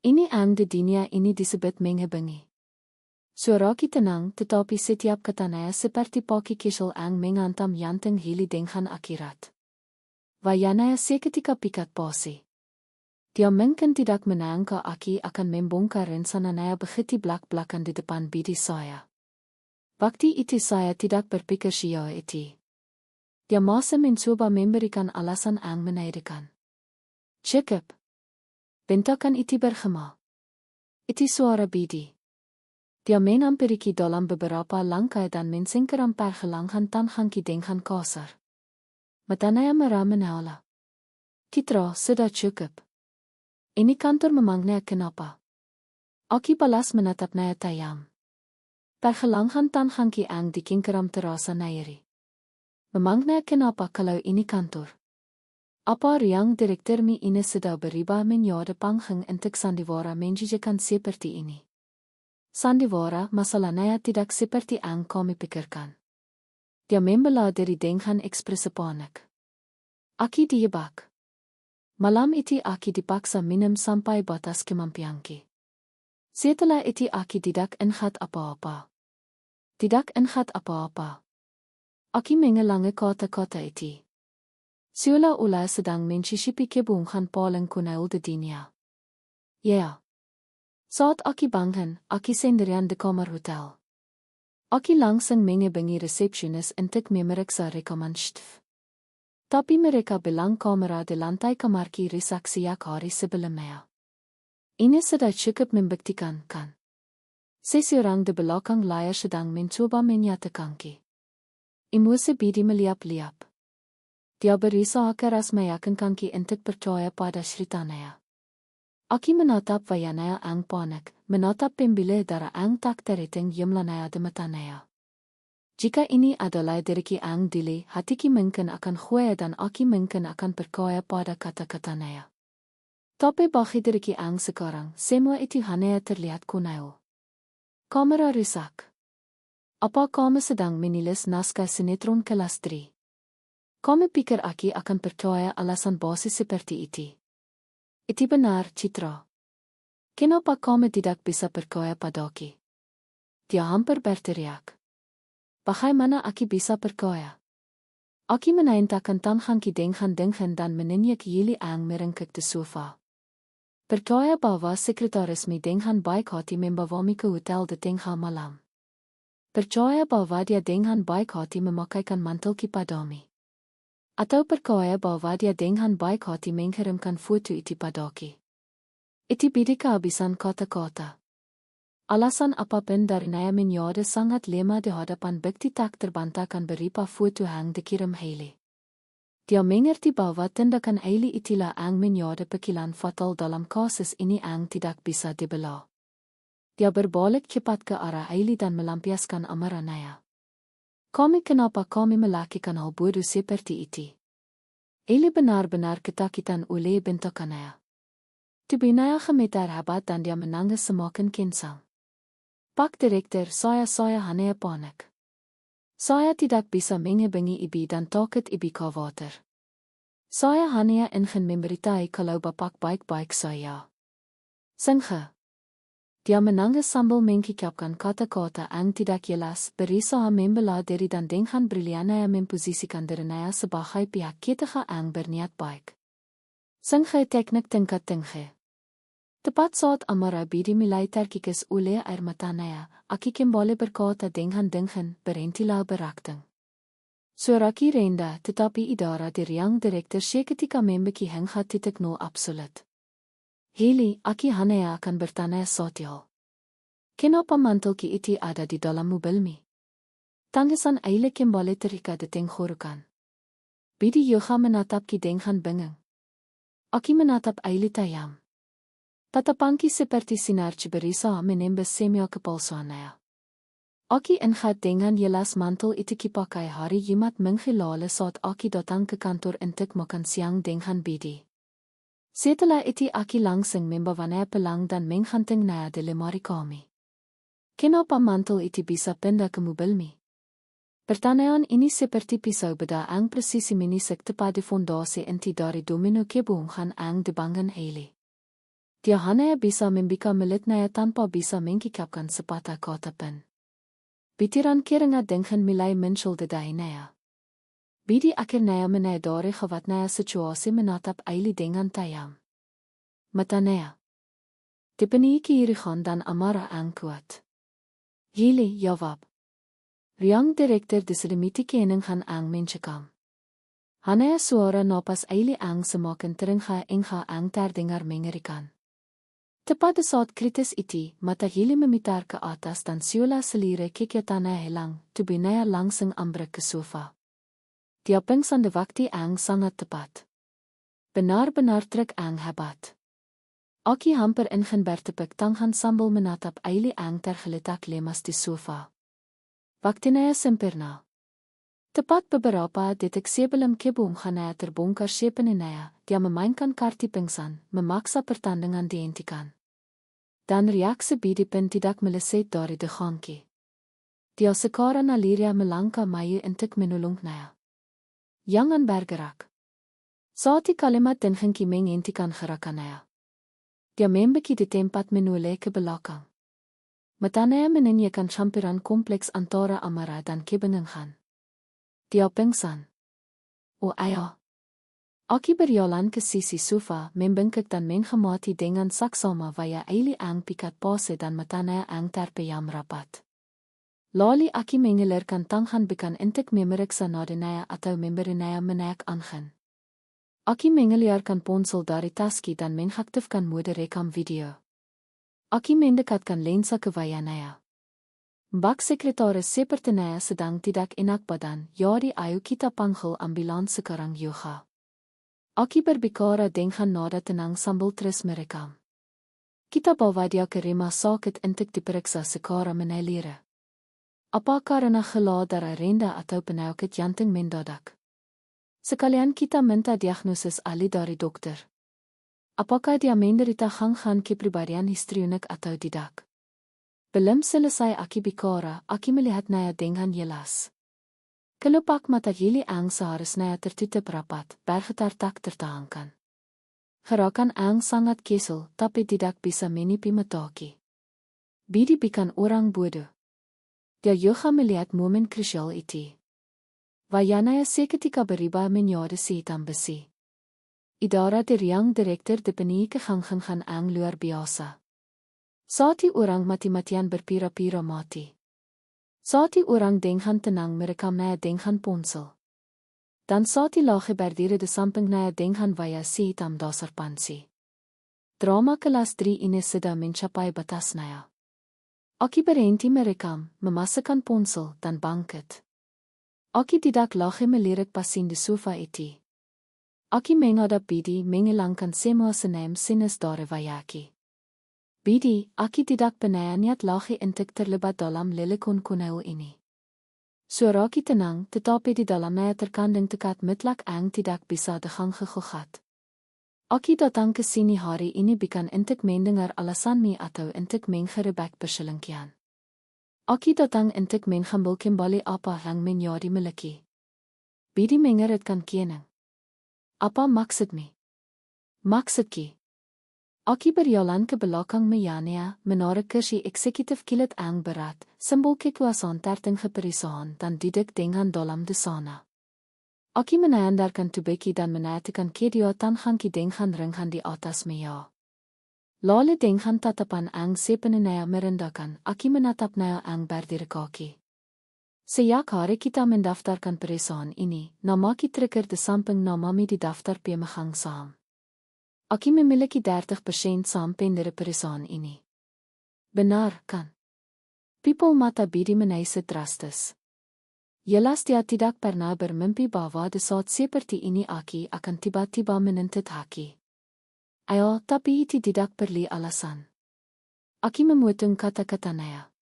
Ini ang di dunia ini disebut menghabangi. Suara tenang, tetapi setiap kata Naya seperti paki kisel ang mengantam jantung Hailey dengan akhirat. Naya seketika pikat pasi. Dia mungkin tidak menangka Aki akan membongkar rencana Naya begitu belak-belakan di depan bidi saya. Waktu itu saya tidak berpikir sejauh itu. Dia masih mencoba memberikan alasan ang menaidekan. Cukup. Bentakan itu bergema. Itu suara bidi. Dia menampiriki dalam beberapa langkah dan mensingkiram pergelangan tanganki dengan kasar. Mata Naya merah menolak. Kitra, sudah cukup. Ini kantor memangnya kenapa? Aki balas menatap Naya tajam. Pergelangan tanganki ang dikingkeram terasa nairi. Memangnya kenapa kalau ini kantor? Apa riang direktur mi ini sudah berubah menjadi panggung untuk sandiwara menjijikan seperti ini? Sandiwara masalah Naya tidak seperti ang kami pikirkan. Dia membela diri dengan ekspresi panik. Aki dijebak. Malam itu Aki dipaksa minum sampai batas kemampuanki. Setelah itu Aki tidak ingat apa-apa. Tidak ingat apa-apa. Aki mengulangi kata-kata itu. Seolah-olah sedang mencicipi kebohongan paling kuno di dunia. Ya. Saat Aki bangun, Aki sendirian di kamar hotel. Aki langsung menghubungi resepsionis untuk memeriksa rekaman Stv. Tapi mereka bilang kamera di lantai kamar kiri saksiak hari sebelumnya. Ini sudah cukup membuktikan, kan? Seseorang di belakang layar sedang mencoba menyatakanki. Emosi bidi meliap-liap. Dia berusaha keras meyakinkanki untuk percaya pada cerita Naya. Aki menatap wajah Naya ang panik, menatap pembuluh darah ang tak terhitung jumlah Naya di mata Naya. Jika ini adalah diriku ang dili, hatiku mungkin akan khuya dan Aki mungkin akan percaya pada kata-kata Naya. Tapi bagi diriku ang sekarang, semua itu hanya terlihat kuno. Kamera rusak. Apa kamu sedang menulis naskah sinetron kelas 3? Kamu pikir Aki akan percaya alasan basis seperti itu? Itu benar, Citra. Kenapa kamu tidak bisa percaya padaki? Dia hampir berteriak. Bagaimana Aki bisa percaya? Aki menaintakan tanganki dengan dan menunjuk Yili ang merengkek di sofa. Percaya bahwa sekretaris mi dengan baik hati membawamu ke hotel di tengah malam. Percaya bahwa dia dengan baik hati memakaikan mantelki padamu. Atau percaya bahwa dia dengan baik hati mengirimkan foto itu padaki. Itu bidi kehabisan kata-kata. Alasan apapun dari Naya menjadi sangat lemah di hadapan bukti tak terbantahkan berupa foto yang dikirim Hailey. Dia mengerti bahwa tindakan Hailey itulah yang menjadi pekilan fatal dalam kasus ini yang tidak bisa dibela. Dia berbalik cepat ke arah Hailey dan melampiaskan amarah Naya. Kenapa kami melakukan hal bodoh seperti itu? Hailey benar-benar ketakutan oleh bentakan Naya. Tubuh Naya gemetar hebat dan dia menangis semakin kencang. Pak Direktur, saya hanya panik. Saya tidak bisa menghubungi ibu dan takut ibu khawatir. Saya hanya ingin memberitahu kalau Bapak baik-baik saya. Sengge. Dia menanga sambal menki kapkan kata-kata ang tidak jelas berisa membela diri dan dengan briliannya memposisikan dirinya sebagai pihak ketiga ang berniat baik. Singhe teknik tingkat tinggi. Tepat saat Amara Bidi mulai terkikis oleh air matanya, aki kembali berkata dengan berhentilah berakting. Suraki renda tetapi idara diriang direktur seketika membeki hingga titik nol absolut. Heli, aki hanya akan bertanya sotial. Kenapa mantelki itu ada di dalam mobilmi? Tangisan eile kembali terikat di tenggorokan. Bidi Yoga menatapki dengan bingung. Aki menatap eile tayam. Tatapanki seperti sinar berisa menembus semua kepalsuannya. Aki ingat dengan jelas mantel itu kipakai hari Jumat menghilale saat Aki datang ke kantor untuk makan siang dengan Bidi. Setelah itu Aki langsung membawanya pulang dan menghantingnya di lemari kami. Kenapa mantel itu bisa pindah ke mobilmi? Pertanyaan ini seperti pisau beda ang presisi menisik tepat di fondasi inti dari domino kebohongan ang dibangun Haley. Dia hanya bisa membika militnya tanpa bisa mengikapkan sepatah kata pun. Bitiran keringat dengan mulai muncul di dahinya. Bidi akhirnya menyadari khawatnya situasi menatap Aili dengan tajam. Matanya dipenuhi keirigan dan amarah ang kuat. Yili jawab. Riang direktur diselimiti keningan ang mencekam. Hanya suara napas Aili ang semakin teringha ingha ang terdengar mengerikan. Tepat saat kritis itu, mata Yili memitar ke atas dan Siola selire kekiatannya hilang, tubuhnya langsung ambruk ke sofa. Dia pingsan di waktu ang sangat tepat. Benar-benar trek ang hebat. Aki hampir ingin bertepuk tangan sambil menatap Aili ang tergeletak lemas di sofa. Waktunya sempurna. Tepat beberapa detik sebelum kebohongannya terbongkar sepenuhnya, dia memainkan kartu pingsan, memaksa pertandingan dihentikan. Dan reaksi Bidi pun tidak meleset dari de gangki. Dia sekarang Aliria melangkah maju untuk menolongnya. Jangan bergerak. Saat kalimat denganki menghentikan gerakannya. Dia membeki di tempat menoleh ke belakang. Matanya menanyakan campuran kompleks antara amarah dan kebingungan. Dia pingsan. Oh ayah. Aki berjalan ke sisi sofa, membengkak dan menghemati dengan saksama via Aili ang pikat pose dan matanya ang terpejam rapat. Lalu Aki mengelirkan tangan bukan untuk memeriksa nadanya atau memberinya menaik angin. Aki mengeluarkan ponsel dari taski dan mengaktifkan mode rekam video. Aki mendekatkan lensa ke wajahnya. Mbak sekretaris sepertinya sedang tidak enak badan, jadi ayo kita panggil ambulans sekarang Yoga. Aki berbicara dengan nada tenang sambil terus merekam. Kita bawa dia ke rumah sakit untuk diperiksa sekarang menelire. Apa karena gela darah rendah atau penyakit jantung mendadak? Sekalian kita minta diagnosis ahli dari dokter. Apakah dia menderita gangguan kepribadian histrionik atau tidak? Belum selesai Aki bicara, Aki melihatnya dengan jelas. Kelopak mata Yili ang seharusnya tertutup rapat, bergetar tak tertahankan. Gerakan ang sangat kesel, tapi tidak bisa menipu mataki. Bidi bukan orang bodoh. Dia juga melihat momen krusial itu. Wajahnya seketika berubah menjadi hitam besi. Idara diriang direktur dipenuhi kegangguan ang luar biasa. Saat orang mati-matian berpira-pira mati. Saat orang dengan tenang merekamnya dengan ponsel. Dan saat lagi berdiri di sampingnya dengan wajah si hitam dasar pansi. Drama kelas 3 ini sudah mencapai batasnya. Aki berhenti merekam, memasukkan ponsel dan bangkit. Aki tidak lagi melirik pasien di sofa itu. Aki menghadap Bidi menghilangkan semua senyum sinis dari wajahki. Bidi, Aki tidak punya niat lagi untuk terlibat dalam lelakon konyol ini. Suaraki tenang, tetapi di dalamnya terkandung tekad mutlak ang tidak bisa diganggu. Aki datang ke sini hari ini bukan untuk mendengar alasanmu atau untuk menggerebek perselingkuhan. Aki datang untuk mengambil kembali apa yang menjadi miliki. Bidi mengeritkan kening. Apa maksudmu? Maksudki? Aki berjalan ke belakang Meyania, menare kursi eksekutif kilit ang berat, simbol kekuasaan tertinggi perusahaan dan didik dengan dalam di sana. Aki menandarkan tubeki dan menatikan kegiatan hanki dengan ringan di atas meja. Lalu dengan tatapan ang sepenuhnya merendahkan, Aki menatapnya ang berdiri kaki. Sejak hari kita mendaftarkan perusahaan ini, nama kita trigger di samping nama di daftar pemegang saham. Aki memiliki 30% saham dari perusahaan ini. Benar, kan? People mata bidi menaisi drastis. Jelas dia tidak pernah bermimpi bahwa di saat seperti ini Aki akan tiba-tiba menuntut haki. Ayo, tapi itu tidak perlu alasan. Aki memotong kata-katanya.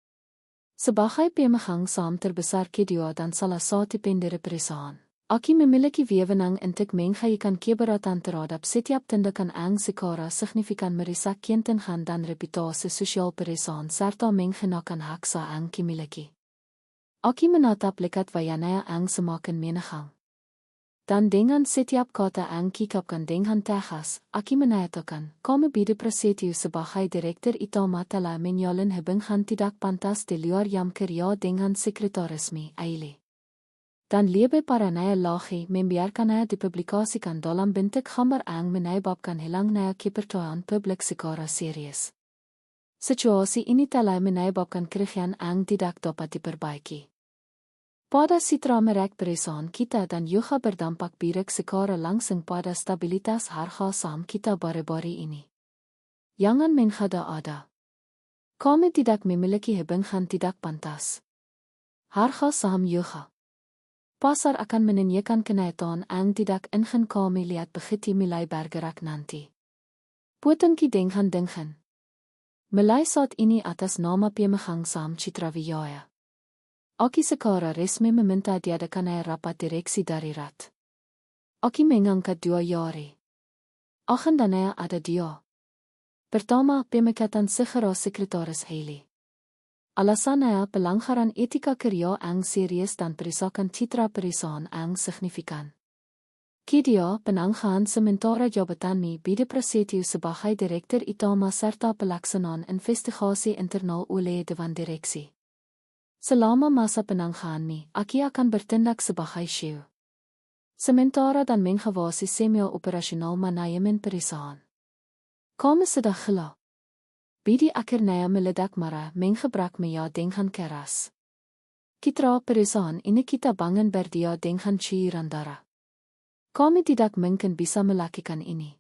Sebagai pemegang saham terbesar kedua dan salah satu pendiri perusahaan, Aki memiliki wewenang untuk mengajukan keberatan terhadap setiap tindakan yang secara signifikan merusak ketenangan dan reputasi sosial perusahaan serta menggunakan hak yang dimiliki. Aki menatap lekat wayana yang semakin menegang. Dan dengan setiap kata yang kikapkan dengan tegas, Aki menyatakan, kami bide prasetyo sebagai direktur utama telah menjalin hubungan tidak pantas di luar jam kerja dengan sekretaris Aile. Dan lebih parahnya lagi membiarkannya dipublikasikan dalam bentuk gambar yang menyebabkan hilangnya kepercayaan publik secara serius. Situasi ini telah menyebabkan kerugian yang tidak dapat diperbaiki. Pada citra merek perusahaan kita dan juga berdampak buruk secara langsung pada stabilitas harga saham kita baru-baru ini. Jangan mengada-ada. Kami tidak memiliki hubungan tidak pantas. Harga saham juga. Pasar akan menanyakan kenaikan yang tidak ingin kami lihat begitu mulai bergerak nanti. Potongki dengan. Mulai saat ini atas nama pemegang saham Citra Wijaya. Aki secara resmi meminta diadakannya rapat direksi darurat. Aki mengangkat 2 jari. Agendanya ada dia. Pertama, pemecatan segera sekretaris Haley. Alasannya pelanggaran etika kerja yang serius dan perusakan citra perusahaan yang signifikan. Kedua, penanggahan sementara jabatan bide prasetyo sebagai direktur utama serta pelaksanaan investigasi internal oleh Dewan Direksi. Selama masa penanggahan Aki akan bertindak sebagai CEO. Sementara dan mengawasi semi-operasional manajemen perusahaan. Kami sudah gila. Bidi akhirnya meledak marah mengebrak meja dengan keras. Kita perusahaan ini kita bangun berdua dengan cairan darah. Kami tidak mungkin bisa melakukan ini.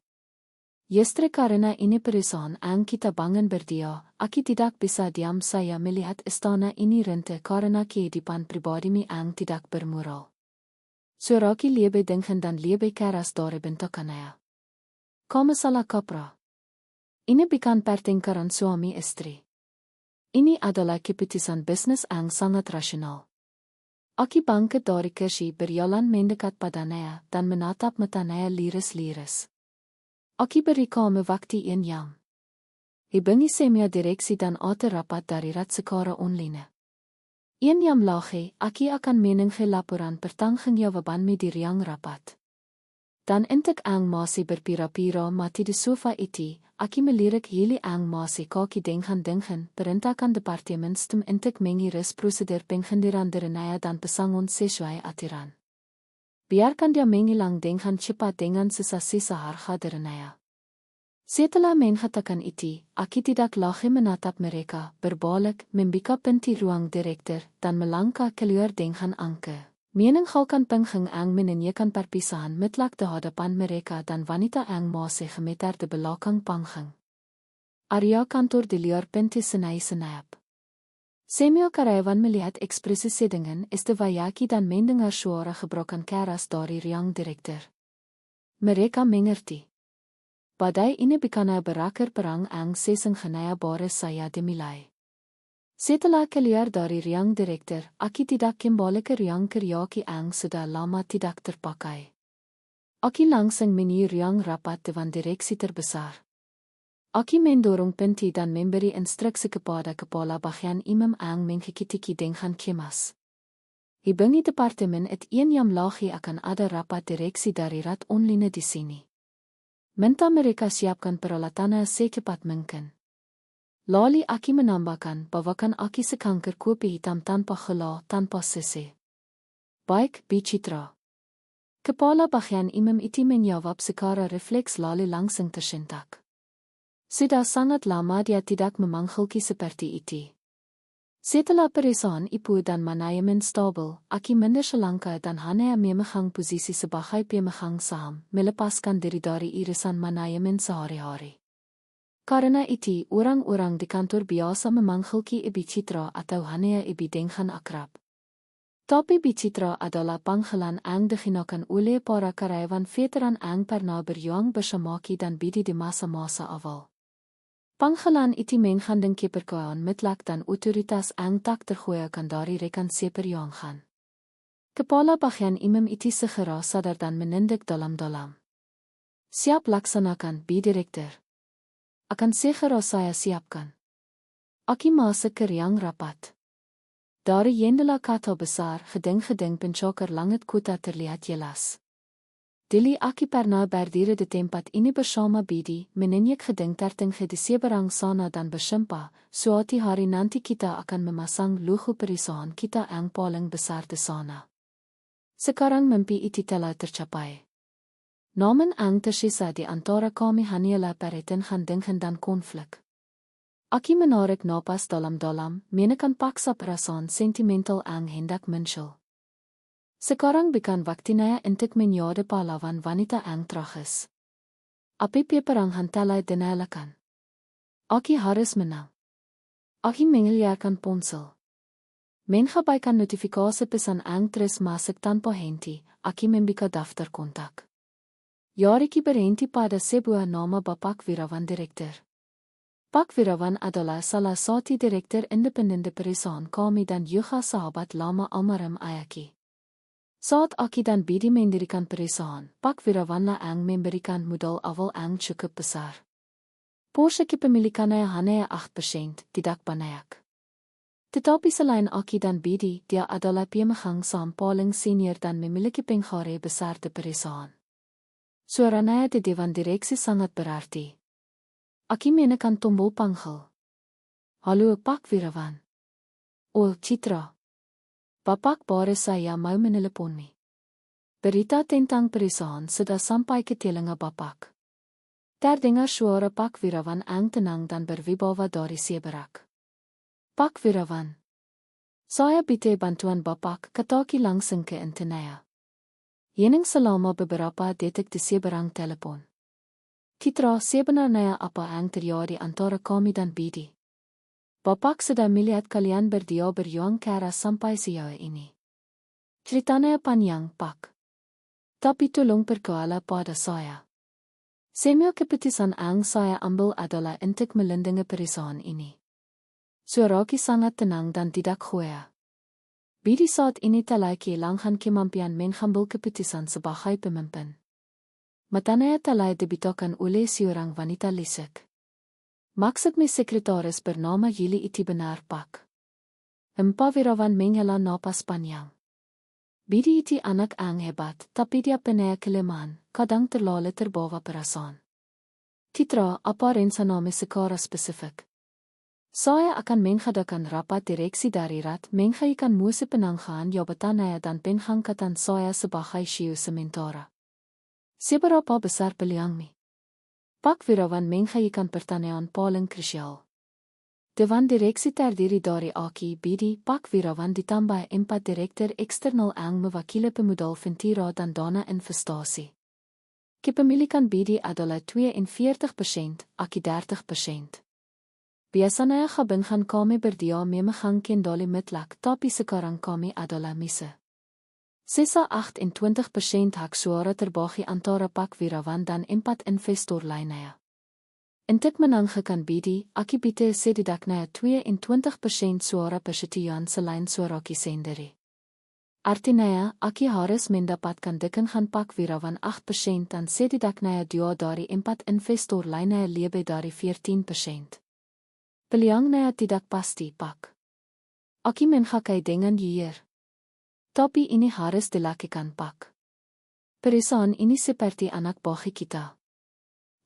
Justru karena ini perusahaan yang kita bangun berdua, Aki tidak bisa diam saya melihat istana ini rente karena kehidupan pribadi yang tidak bermoral. Suraki lebih dengan dan lebih keras dari bentukannya. Kami salah kaprah. Ini bukan pertengkaran suami istri. Ini adalah keputusan bisnis yang sangat rasional. Aki bangkit dari kursi berjalan mendekat padanya dan menatap matanya liris-liris. Aki beri kami waktu 1 jam. Hibungi semua direksi dan atur rapat darurat secara online. 1 jam lagi, Aki akan menunggu laporan pertanggungjawaban di ruang rapat. Dan untuk ang masih berpira-pira mati di sofa itu, Aki melirik hili ang masih kaki dengan perintahkan departemen stem untuk mengurus prosedur penghindaran darinya dan pesangon sesuai aturan. Biarkan dia menghilang dengan cepat dengan sisa-sisa harga darinya. Setelah mengatakan itu, Aki tidak lagi menatap mereka, berbalik, membuka pintu ruang direktur, dan melangkah keluar dengan angka. Meninggalkan pengheng ang menanyakan perpisahan mutlak di hadapan mereka dan wanita ang masih gemeter di belakang pengheng. Area kantor di luar pintu senai-senap. Semua karyawan melihat ekspresi sedingen Istewayaki dan mendengar suara gebroken keras dari ruang direktur. Mereka mengerti. Badai ini bukanlah berakhir perang yang sesungguhnya baru saya dimulai. Setelah keluar dari ruang direktur, Aki tidak kembali ke ruang kerja yang sudah lama tidak terpakai. Aki langsung menuju ruang rapat Dewan Direksi terbesar. Aki mendorong pintu dan memberi instruksi kepada kepala bagian imam yang mengkritiki dengan kemas. Hibungi departemen 1 jam lagi akan ada rapat direksi darurat online di sini. Minta mereka siapkan peralatan secepat mungkin. Lali aki menambahkan bawakan aki sekanker kopi hitam tanpa gula, tanpa sese. Baik, Bicitra. Kepala bagian imam itu menjawab secara refleks lalu langsung tersentak. Sudah sangat lama dia tidak memanggilki seperti itu. Setelah perisahan ibu dan manajemen stabil, aki minder selangka dan hanya memegang posisi sebagai pemegang saham, melepaskan diri dari irisan manajemen sehari-hari. Karena itu, orang-orang di kantor biasa memanggilki Ibu Citra atau hanya Ibu dengan akrab. Tapi Ibu Citra adalah panggilan yang digunakan oleh para karyawan veteran yang pernah berjuang bersamaki dan bidi di masa-masa awal. Panggilan itu mengandung kepercayaan mutlak dan otoritas yang tak tergoyahkan dari rekan seperjuangan. Kepala bagian imam itu segera sadar dan menunduk dalam-dalam. Siap laksanakan, Bi Direktur. Akan segera saya siapkan. Aki masuk ke yang rapat. Dari jendela kaca besar, geding-geding pencakar langit kota terlihat jelas. Dili aki pernah berdiri di tempat ini bersama Bidi, menenyak geding tertinggi di seberang sana dan bersumpah, suatu hari nanti kita akan memasang logo perusahaan kita yang paling besar di sana. Sekarang mimpi itu telah tercapai. Namun yang tersisa di antara kami hanyalah pertentangan dan konflik. Aki menarik napas dalam-dalam, menekan paksa perasaan sentimental yang hendak muncul. Sekarang bukan waktunya untuk menjadi pahlawan wanita yang tragis. Api perang hantalai denalakan. Aki harus menang. Aki mengeluarkan ponsel. Mengabaikan notifikasi pesan yang terus masuk tanpa henti, Aki membuka daftar kontak. Yariki berhenti pada sebuah nama Bapak Wirawan Direktur. Pak Wirawan adalah salah satu direktur independen di perusahaan kami dan juga sahabat lama almarhum Ayaki. Saat Aki dan Bidi mendirikan perusahaan, Pak Wirawanlah yang memberikan modal awal yang cukup besar. Porsche kepemilikannya hanya 8%, tidak banyak. Tetapi selain Aki dan Bidi, dia adalah pemegang saham paling senior dan memiliki pengaruh besar di perusahaan. Suaranya di dewan direksi sangat berarti. Aki menekan tombol panggil. Halo Pak Wirawan. Oh, Citra. Bapak baru saya mau meneleponi. Berita tentang perusahaan sudah sampai ke telinga Bapak. Terdengar suara Pak Wirawan yang tenang dan berwibawa dari seberang. Pak Wirawan. Saya butuh bantuan Bapak, kata Ki langsung ke internet. Yening selama beberapa detik di seberang telepon. Citra, sebenarnya apa yang terjadi antara kami dan Bidi? Bapak sudah melihat kalian berdua berjuang kera sampai sejauh ini. Ceritanya panjang, Pak. Tapi tolong percaya pada saya. Semua keputusan yang saya ambil adalah untuk melindungi perusahaan ini. Suara Ki sangat tenang dan tidak goyah. Bidi saat ini telah kehilangan kemampuan mengambil keputusan sebagai pemimpin. Matanya telah dibitakan oleh seorang wanita lisek. Maksud sekretaris bernama Yili itu benar, Pak. Pak Wirawan menghela napas panjang. Bidi itu anak yang hebat, tapi dia punya kelemahan, kadang terlalu terbawa perasaan. Citra, apa rencanamu secara spesifik? Saya akan mengadakan rapat direksi darurat mengajukan musuh penangguhan jabatannya dan pengangkatan saya sebagai CEO sementara. Seberapa besar peluangmu? Pak Wirawan mengajukan pertanyaan paling krusial. Dewan direksi terdiri dari Aki, Bidi, Pak Wirawan ditambah 4 direktur eksternal yang mewakili pemodal Ventira dan dana investasi. Kepemilikan Bidi adalah 42%, Aki 30%. Biasanya gabungan kami berdua memegang kendali mutlak, tapi sekarang kami adalah misa. Sisa 28% hak suara terbagi antara Pak Wirawan dan 4 investor lainnya. Untuk menangkan Bidi, Aki biete setidaknya 22% suara persetujuan selain suara Ki sendiri. Artinya, Aki harus mendapatkan dukungan Pak Wirawan 8% dan setidaknya 2 dari 4 investor lainnya lebih dari 14%. Peluangnya tidak pasti, Pak. Aki menghakai dengan jujur. Tapi ini harus dilakukan, Pak. Perusahaan ini seperti anak bagi kita.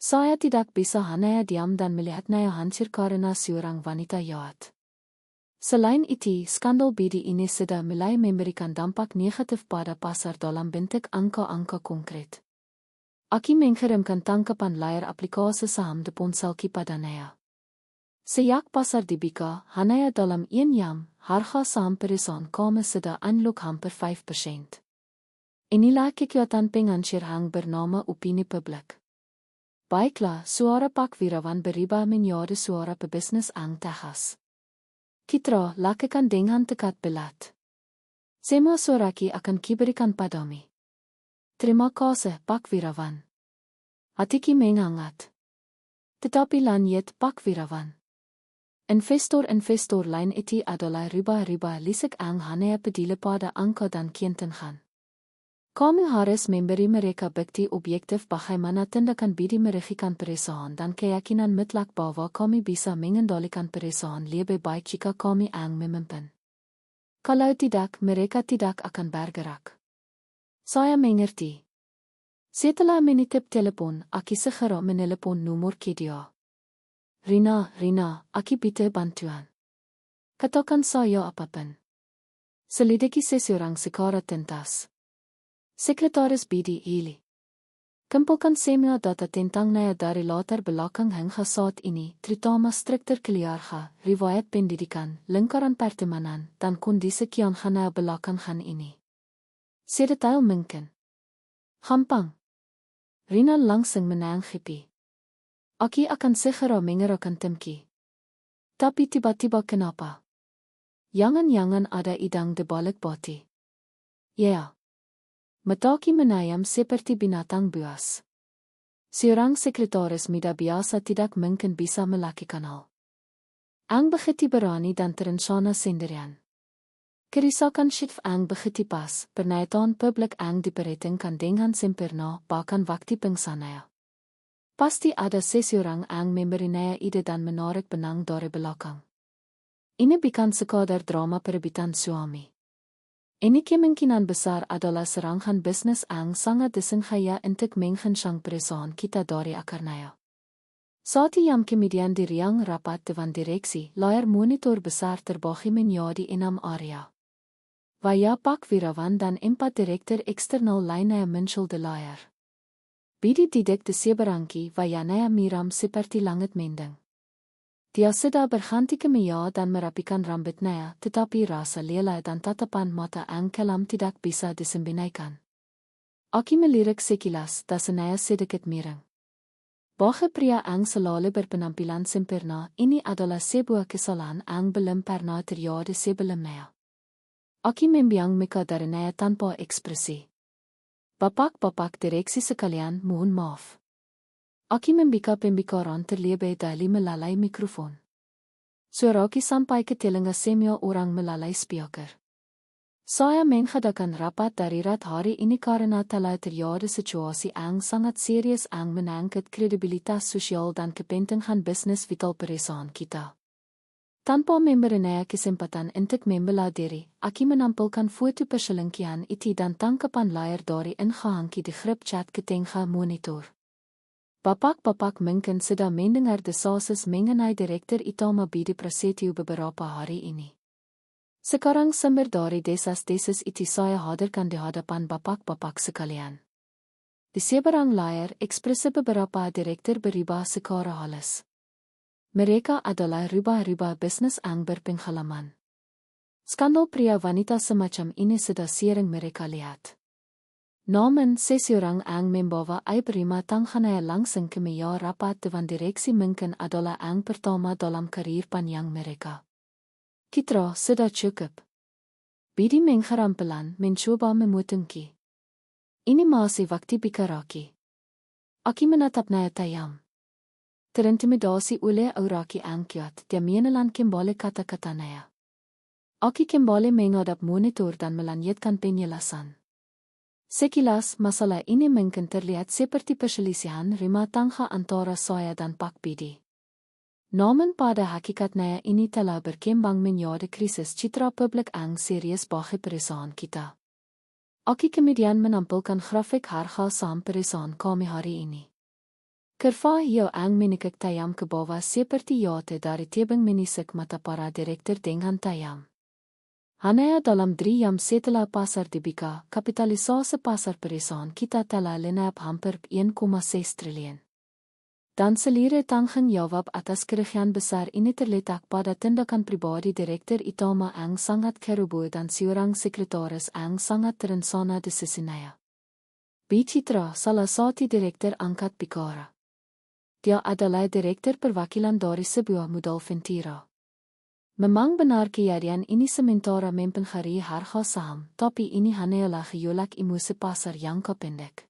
Saya tidak bisa hanya diam dan melihatnya hancur karena seorang wanita jahat. Selain itu, skandal BD ini sudah mulai memberikan dampak negatif pada pasar dalam bentuk angka-angka konkret. Aki mengirimkan tangkapan layar aplikasi saham di ponselki padanaya. Sejak pasar dibuka, hanya dalam 1 jam, harga saham perusahaan kami sudah anjlok hampir 5%. Inilah kekuatan pengancur hang bernama opini publik. Baiklah, suara Pak Wirawan berubah menjadi suara pebisnis ang Texas. Kita lakukan dengan tekat belat. Semua suaraki akan diberikan padamu. Terima kasih, Pak Wirawan. Hatiki menghangat. Tetapi lanjut, Pak Wirawan. Investor lain itu adalah riba lisik ang hanya peduli pada angka dan kiantengan. Kami harus memberi mereka bukti objektif bagaimana tindakan BD merugikan perusahaan dan keyakinan mutlak bahwa kami bisa mengendalikan perusahaan lebih baik jika kami ang memimpin. Kalau tidak, mereka tidak akan bergerak. Saya mengerti. Setelah menitip telepon, aki segera menelepon nomor kedua. Rina, aki butuh bantuan. Katakan saya apapun. Selidiki seseorang secara tuntas. Sekretaris BD Eli. Kumpulkan semua data tentangnya dari latar belakang hingga saat ini, terutama struktur keluarga, riwayat pendidikan, lingkaran pertemanan, dan kondisi kianhana belakangan ini. Sedetail mungkin. Gampang. Rina langsung menanggapi. Aki akan segera mengerahkan timki. Tapi tiba-tiba kenapa? Jangan-jangan ada idang di balik boti. Ya. Mataki menayam seperti binatang buas. Seorang sekretaris muda biasa tidak mungkin bisa melakukan hal. Ang begitu berani dan terencana sendirian. Kerusakan syif ang begitu pas, pernyataan publik ang diperhitungkan dengan sempurna, bahkan waktu pingsannya. Pasti ada seseorang ang memberinya ide dan menarik benang dari belakang. Ini bukan sekadar drama perebutan suami. Ini kemungkinan besar adalah serangan bisnis ang sangat disengaja untuk menghancurkan perusahaan kita dari akarnya. Saat jam kemudian di ruang rapat dewan direksi, layar monitor besar terbagi menjadi 6 area. Wajah Pak Wirawan dan 4 direktur eksternal lainnya muncul di layar. BD didik di seberangki wajahnya miram seperti langit mendung. Dia sudah berganti kemia dan merapikan rambutnya, tetapi rasa lelah dan tatapan mata ang kelam tidak bisa disembunyikan. Aki melirik sekilas, dasanya sedikit miring. Bagi pria ang selalu berpenampilan sempurna, ini adalah sebuah kesalahan ang belum pernah terjadi sebelumnya. Aki membiang muka darinya tanpa ekspresi. Bapak-bapak direksi sekalian, mohon maaf. Aki membuka pembicaraan terlebih dahulu melalui mikrofon. Suaraki sampai ke telinga semua orang melalui speaker. Saya mengadakan rapat darurat hari ini karena telah terjadi situasi yang sangat serius yang mengangkut kredibilitas sosial dan kepentingan bisnis vital perusahaan kita. Tanpa memberinya kesempatan untuk membela diri, Aki menampilkan foto perselingkuhan itu dan tangkapan layar dari ingehangki di grup chat ketengah monitor. Bapak-bapak mungkin sudah mendengar desas mengenai Direktur Utama BD Prasetyo beberapa hari ini. Sekarang sumber dari desas-desus itu saya hadirkan di hadapan bapak-bapak sekalian. Di seberang layar, ekspresi beberapa direktur berubah secara halus. Mereka adalah riba-riba bisnis yang berpengalaman. Skandal pria wanita semacam ini sudah sering mereka lihat. Namun seseorang ang membawa aib rumah tangganya langsung ke meja rapat dewan direksi mungkin adalah ang pertama dalam karir panjang mereka. Kita sudah cukup. BD mengharampelan mencoba memutungki. Ini masih waktu bikaraki. Aki menatapnya tajam. Terintimidasi oleh auraki ang kiat, dia menelan kembali kata-katanya. Aki kembali menghadap monitor dan melanjutkan penjelasan. Sekilas, masalah ini mungkin terlihat seperti perselisihan rumah tangga antara saya dan Pak BD. Namun pada hakikatnya ini telah berkembang menjadi krisis citra publik yang serius bagi perusahaan kita. Aki kemudian menampilkan grafik harga saham perusahaan kami hari ini. Kerva hiyo ang minikik tayam kebawa seperti yate dari tebing minisik mata para direktur dengan tayam. Hanaya dalam 3 jam setelah pasar dibuka, kapitalisasi pasar perusahaan kita telah lenyap hampir 1,6 triliun. Dan seliere tanggung jawab atas kerugian besar ini terletak pada tindakan pribadi direktur utama ang sangat kerubu dan seorang sekretaris ang sangat terencana di sisinya. Bicitra, salah satu direktur angkat bicara. Dia adalah direktur perwakilan dari sebuah modal Ventira. Memang benar kejadian ini sementara mempengaruhi harga saham, tapi ini hanyalah gejolak emosi pasar yang pendek.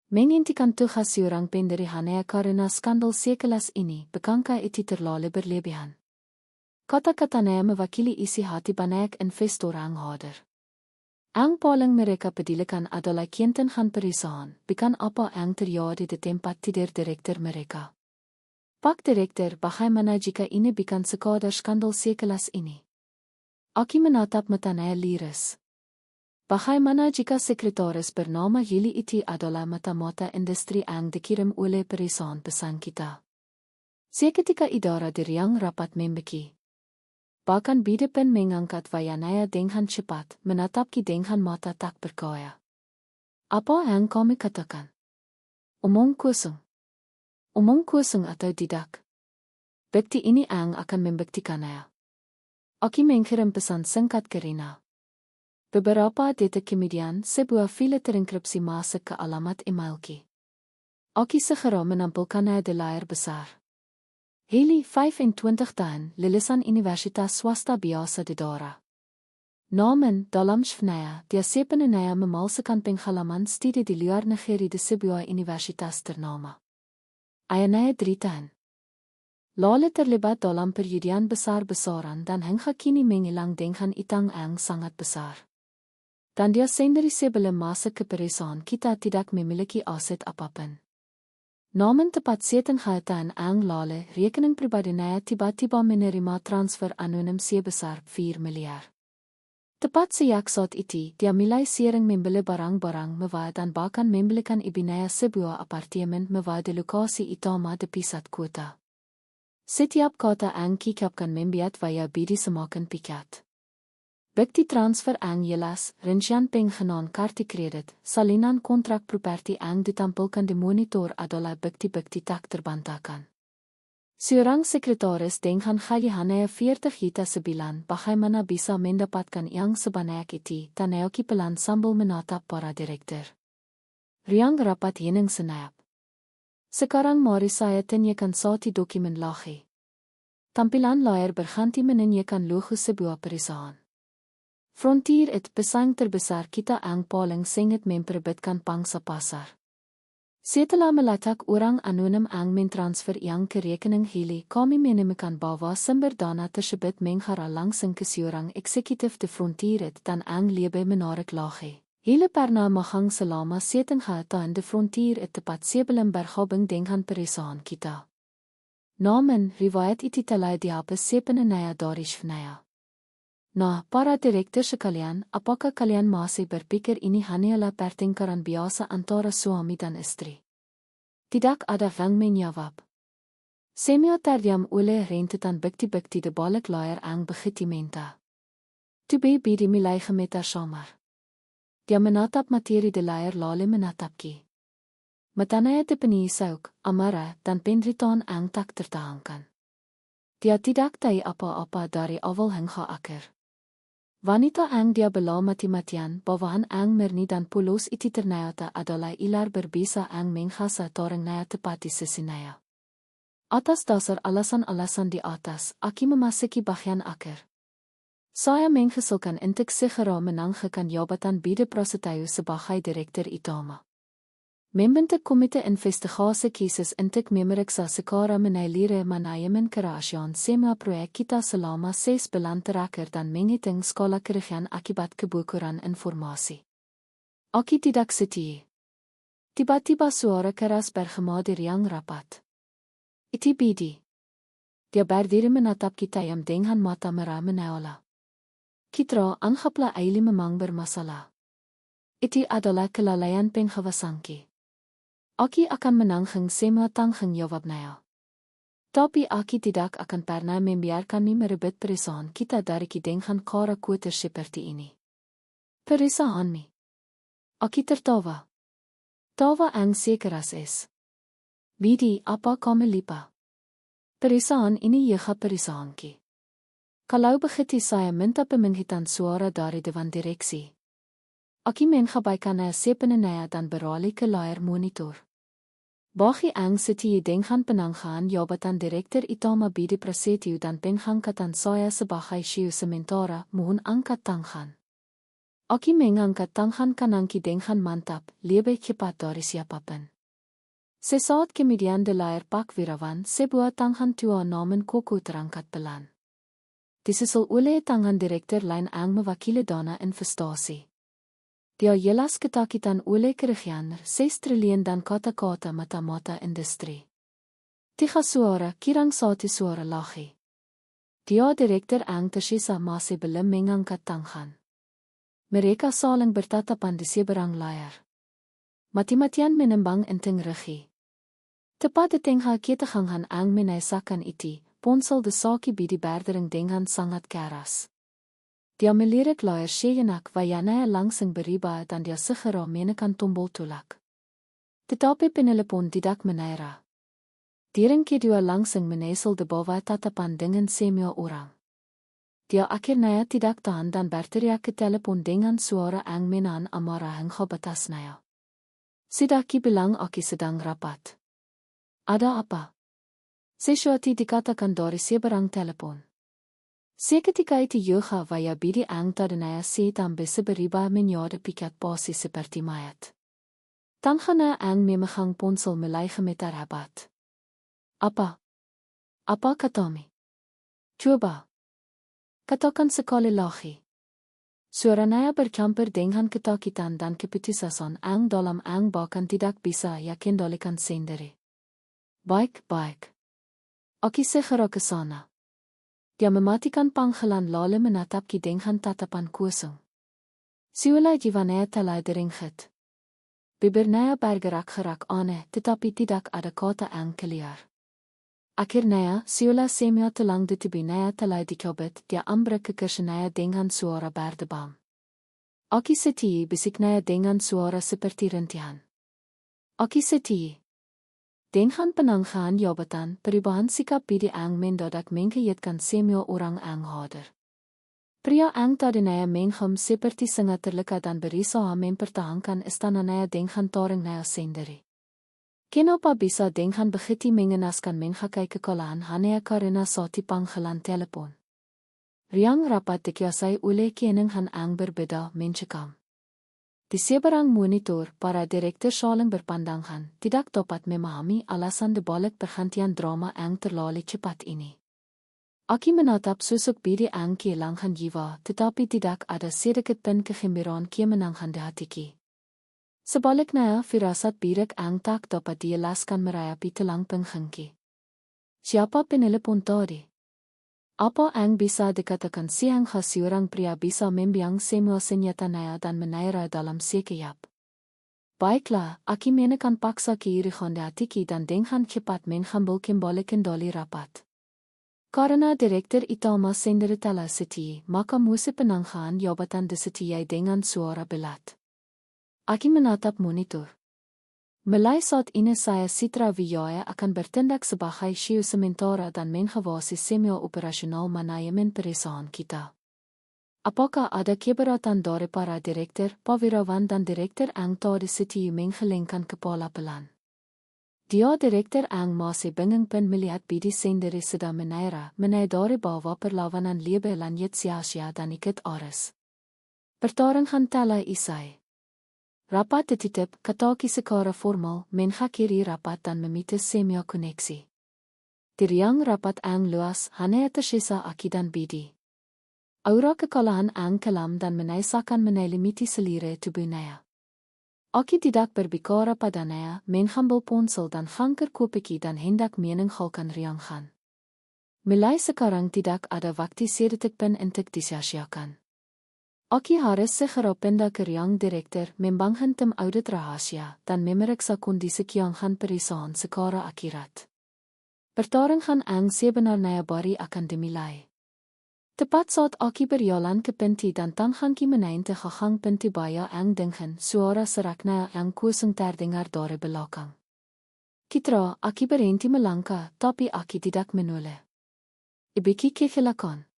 Menghentikan tugas seorang pendiri hanya karena skandal sekelas ini, bukankah itu terlalu berlebihan? Kata-katanya mewakili isi hati banyak investor yang hadir. Ang paling mereka pedulikan adalah kiantengan perusahaan, bukan apa yang terjadi di tempat tidur direktur mereka. Pak Direktur, bagaimana jika ini bukan sekadar skandal sekelas ini? Aki menatap matanya liris. Bagaimana jika sekretaris bernama Yuli itu adalah mata-mata industri yang dikirim oleh perusahaan pesan kita? Seketika idara diriang rapat membeki. Bahkan bidepen mengangkat wayangnya dengan cepat, menatapki dengan mata tak berkaya. Apa yang kami katakan? Omong kosong. Omong kosong atau tidak? Bukti ini ang akan membuktikannya. Aki mengirim pesan singkat ke Rina. Beberapa detik kemudian, sebuah file terenkripsi masuk ke alamat emailki. Aki segera menampilkannya di layar besar. Heli 25 tahun, lulusan Universitas Swasta biasa di Dora. Namun, dalam Shvnaya, dia sepenuhnya memalsukan pengalaman studi di luar negeri di sebuah universitas ternama. Ayahnya 3 tahun. Lalu terlibat dalam perjudian besar-besaran dan hingga kini menghilang dengan utang yang sangat besar. Dan dia sendiri sebelum masuk ke perusahaan kita tidak memiliki aset apapun. Namun tepat setengah tahun ang lalu, rekening pribadinya tiba-tiba menerima transfer anonim sebesar 4 miliar. Tepat sejak saat itu, dia mulai sering membeli barang-barang mewah dan bahkan membelikan ibunya sebuah apartemen mewah di lokasi utama di pusat kota. Setiap kota ang kikapkan membuat waya bidi semakin pikat. Bukti transfer ang jelas, rincian pengenan kartu kredit, salinan kontrak properti ang ditampilkan di monitor adalah bukti-bukti tak terbantahkan. Seorang sekretaris dengan gajinya 40 juta sebulan, bagaimana bisa mendapatkan yang sebanyak itu, Tanayaki pelan sambil menatap para direktur. Riang rapat hening senap. Sekarang mari saya tanyakan satu dokumen lagi. Tampilan layar berganti menanyakan logo sebuah perusahaan. Frontier het pesaing terbesar kita ang paling sengit memperebutkan pangsa pasar. Setelah meletak orang anonim ang mentransfer yang ke rekening Heli, kami menemukan bahwa sumber dana tersebut mengarah langsung ke seorang eksekutif di Frontier dan ang lebih menarik lagi. Heli pernah magang selama setengah tahun di Frontier tepat sebelum bergabung dengan perusahaan kita. Namun, riwayat itu telah dihapus sepenuhnya dari Shvnaya. Nah, para direktur sekalian, apakah kalian masih berpikir ini hanyalah pertengkaran biasa antara suami dan istri? Tidak ada yang menjawab. Semua terdiam oleh rentetan bukti-bukti di balik layar ang begitimenta. Tube bidi mulai gemeter samar. Dia menatap materi di layar lalu menatapki. Matanya dipenuhi sauk, amarah, dan penderitaan ang tak tertahankan. Dia tidak tahu apa-apa dari awal hingga akhir. Wanita ang dia bela mati-matian, bahwa ang murni dan polos itu ternyata adalah ilar berbisa ang menghasa torangnya tepat di sisinaya. Atas dasar alasan-alasan di atas, aki memasuki bagian akhir. Saya menghasilkan untuk segera menangkan jabatan bide prasetyo sebagai direktur utama. Membentuk komite investigasi kasus untuk memeriksa secara menilai manajemen kerajaan semua proyek kita selama 6 bulan terakhir dan menghitung skala kerugian akibat kebocoran informasi. Aki tidak setia. Tiba-tiba suara keras bergema di ruang rapat. Itu Bidi. Dia berdiri menatap kita yang dengan mata merah menyala. Kita anggaplah Aili memang bermasalah. Itu adalah kelalaian pengawasanki. Aki akan menanggeng semua tanggeng jawab Naya. Tapi aki tidak akan pernah membiarkan merebut perusahaan kita dari dengan cara kuatir seperti ini. Perusahaan mi. Aki tertawa. Tawa ang sekeras is. Bidi apa kamu lipa? Perusahaan ini juga perusahaan ki. Kalau begitu saya minta pemanggitan suara dari dewan direksi. Aki mengabaikan sepenuhnya dan beralih ke layar monitor. Bagi ang seti dengan penanggahan jabatan direktur utama bidi prasetyo dan pengangkatan saya sebagai CEO sementara mohon angkat tangan. Aki mengangkat tangan kananki dengan mantap, lebih cepat dari siapapun. Sesaat kemudian di layar Pak Wirawan sebuah tangan tua namun Koko terangkat pelan. Disusul oleh tangan direktur lain ang mewakili dana investasi. Dia jelas ketakitan oleh kerugian 6 triliun dan kata-kata mata-mata industri. 3 suara kirang 1 suara lagi. Dia direktur ang tersisa masih belum mengangkat tangan. Mereka saling bertatapan di seberang layar. Mati-matian menembang enteng regi. Tepat di tengah ketegangan ang menaisakan iti, ponsel de saki bidi berdering dengan sangat keras. Dia melirik layar sejenak wayanaya langsung berubah dan dia segera menekan tombol tolak. Tetapi penelepon tidak menaira. Diring kedua langsung menesel di bawah tatapan dengan semua orang. Dia akhirnya tidak tahan dan berteriak ke telepon dengan suara ang menahan amarah hingga batasnya. Sudah ki bilang aki sedang rapat. Ada apa? Sesuatu dikatakan dari seberang telepon. Seketika itu juga via bidi ang tadanya setan bisa berubah menjadi pikat pasi seperti mayat. Tangannya ang memegang ponsel mulai gemetar hebat. Apa? Apa katamu? Coba. Katakan sekali lagi. Suaranya bercampur dengan ketakutan dan keputusan ang dalam ang bahkan tidak bisa kendalikan sendiri. Baik. Aki segera ke sana. Dia mematikan panggilan lalu menatap ki dengan tatapan kosong. Seolah jiwanya telah deringat. Bibirnya bergerak-gerak aneh tetapi tidak ada kata yang keluar. Akhirnya, seolah semua tulang di tubuhnya telah dicabut, dia ambruk ke kursinya dengan suara berdebam. Aki seti bisiknya dengan suara seperti rintihan. Aki seti. Dengan penanggahan jabatan, perubahan sikap bidi ang mendadak mengkayatkan semua orang ang hadir. Pria ang tadinya mengham seperti sangat terluka dan berusaha mempertahankan istananya dengan taringnya sendiri. Kenapa bisa dengan begitu mengenaskan menghakai kekalahan hanya karena satu panggilan telepon? Riang rapat dikuasai oleh keningan ang berbeda mencekam. Di seberang monitor, para direktur saling berpandangan, tidak dapat memahami alasan dibalik perhentian drama yang terlalu cepat ini. Aki menatap sosok bidi ang kehilangan jiwa, tetapi tidak ada sedikit pun kegembiraan kemenangan di hatiku. Sebaliknya, firasat birik ang tak dapat dijelaskan merayapi telang penghengki. Siapa penelepon tadi? Apa ang bisa dikatakan siang seorang pria bisa membiang semua senjatanya dan menaira dalam sekejap? Baiklah, aki menekan paksa keirigan di hatiku dan dengan cepat mengambil kembali kendali rapat. Karena direktur utama sendiri telah setia, maka musuh penanggahan jabatan disetia dengan suara belat. Aki menatap monitor. Mulai saat ini saya Citra Wijaya akan bertindak sebagai CEO sementara dan mengawasi semua operasional manajemen perusahaan kita. Apakah ada keberatan dari para direktur, Pak Wirawan dan direktur ang tadi setia menggelengkan kepala pelan? Dia direktur ang masih bingung pun melihat bidi sendiri sedang menaidari bahwa perlawanan lebih lanjut sia-sia dan ikut aras. Pertarungan telah usai. Rapat ditutup, kata secara formal, mengakhiri rapat dan meminta semua koneksi. Diriang rapat ang luas, hanya tersisa aki dan bidi. Aura kekalahan ang kelam dan menaisakan menelimiti selire tubuhnya. Aki tidak berbicara padanya, mengambil ponsel dan hangker kopiki dan hendak meninggalkan riangan. Mulai sekarang tidak ada waktu sedetik pun untuk disia-siakan. Aki Haris se gerapenda keryang direkter membanghan tem audit rahasia dan memeriksa kondisi kiang gaan perusahaan secara akirat. Pertaring gaan ang sebenar naya bari akan demilai. Tepat saat Aki berjalan ke pintu dan tan gaan ki menein te gagang pintu baya ang dinghan suara serak naya ang kusing terdengar dari belakang. Kitra Aki berhenti melangkah tapi Aki tidak menoleh. Ibiki kegelakan.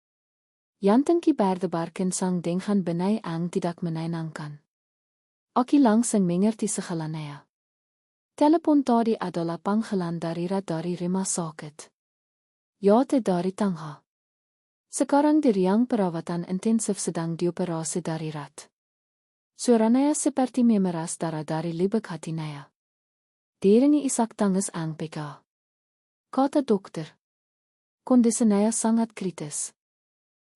Jantung ki berdebarken sang dinghan benai ang tidak menainangkan. Aki langsung mengerti segalanya. Telepon tadi adalah panggilan dari rumah sakit. Ya dari tangga. Sekarang di ruang perawatan intensif sedang dioperasi darurat. Suaranya seperti memeras darah dari lubuk hatinya. Diringi isak tangis ang peka. Kata dokter. Kondisinya sangat kritis.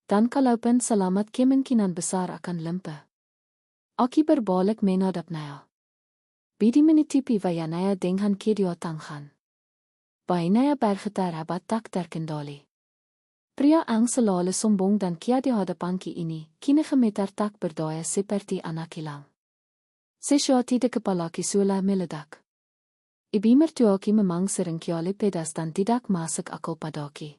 Dan kalaupun selamat kemungkinan besar akan limpa. Aki berbalik menghadapnya. Bidi menitipi wayanaya dengan kedua tangan. Bainaya bergetar hebat tak terkendali. Pria ang selalu sombong dan kia di hadapanki ini, kini gemeter tak berdaya seperti anak hilang. Sesuatu di kepala kisula meledak. Ibi mertuaki memang sering kiali pedas dan tidak masuk akal padaki.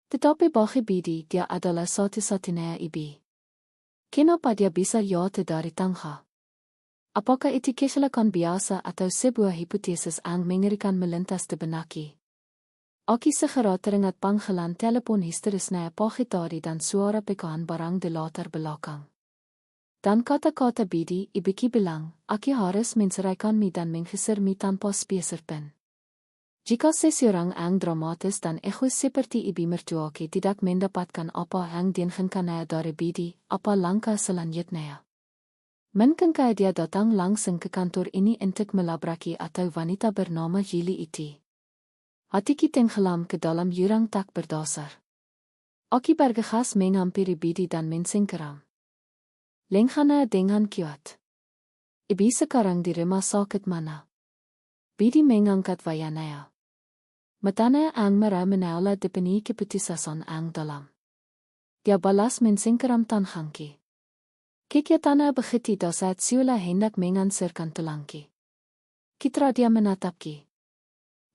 Tetapi bagi Bidi dia adalah satu-satunya ibi. Kenapa dia bisa jatuh dari tangga? Apakah itu kecelakaan biasa atau sebuah hipotesis yang mengerikan melintas di benaknya? Aki segera teringat panggilan telepon histerisnya pagi tadi dan suara pekaan barang di latar belakang. Dan kata-kata Bidi, ibiki bilang, Aki harus menceraikan mi dan menggeser mi tanpa spesifikan. Jika seseorang yang dramatis dan egois seperti ibu mertuaki tidak mendapatkan apa yang diinginkannya dari Bidi, apa langkah selanjutnya? Mungkinkah dia datang langsung ke kantor ini untuk melabraki atau wanita bernama Jili itu? Hatiku tenggelam ke dalam jurang tak berdasar. Aki bergegas menghampiri Bidi dan mensingkiram. Lengannya dengan kuat. Ibu sekarang di rumah sakit mana? Bidi mengangkat wajahnya. Matanya ang merah menala dipenuhi keputusan ang dalam. Dia balas mensingkiram tanganki. Kegiatannya begitu dasar siula hendak mengansirkan tulangki. Kitra dia menatapki.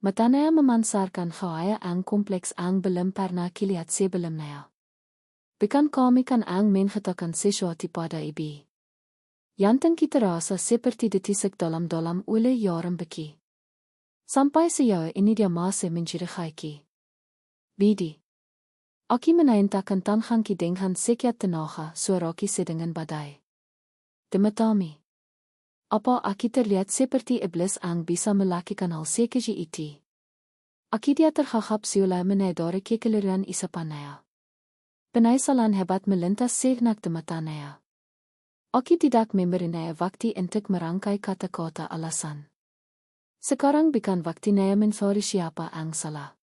Matanya memansarkan gaya ang kompleks ang belum pernah kilihat sebelumnya. Bukan kami kan ang mengatakan sesuatu pada ibi. Jantung kita rasa seperti ditusuk dalam-dalam oleh jaren beki. Sampai sejauh ini dia masih mencurigaiki. Bidi. Aki menaintakan tanganki dengan sekiat tenaga suaraki sedangkan badai. Demetami. Apa Aki terlihat seperti iblis yang bisa melakukan hal sekeji itu? Aki dia terhahap siulai menedari kekeliruan isapannya. Penyesalan hebat melintas sejenak di matanya. Aki tidak memberinya waktu untuk merangkai kata-kata alasan. Sekarang bukan waktunya mencari siapa yang salah.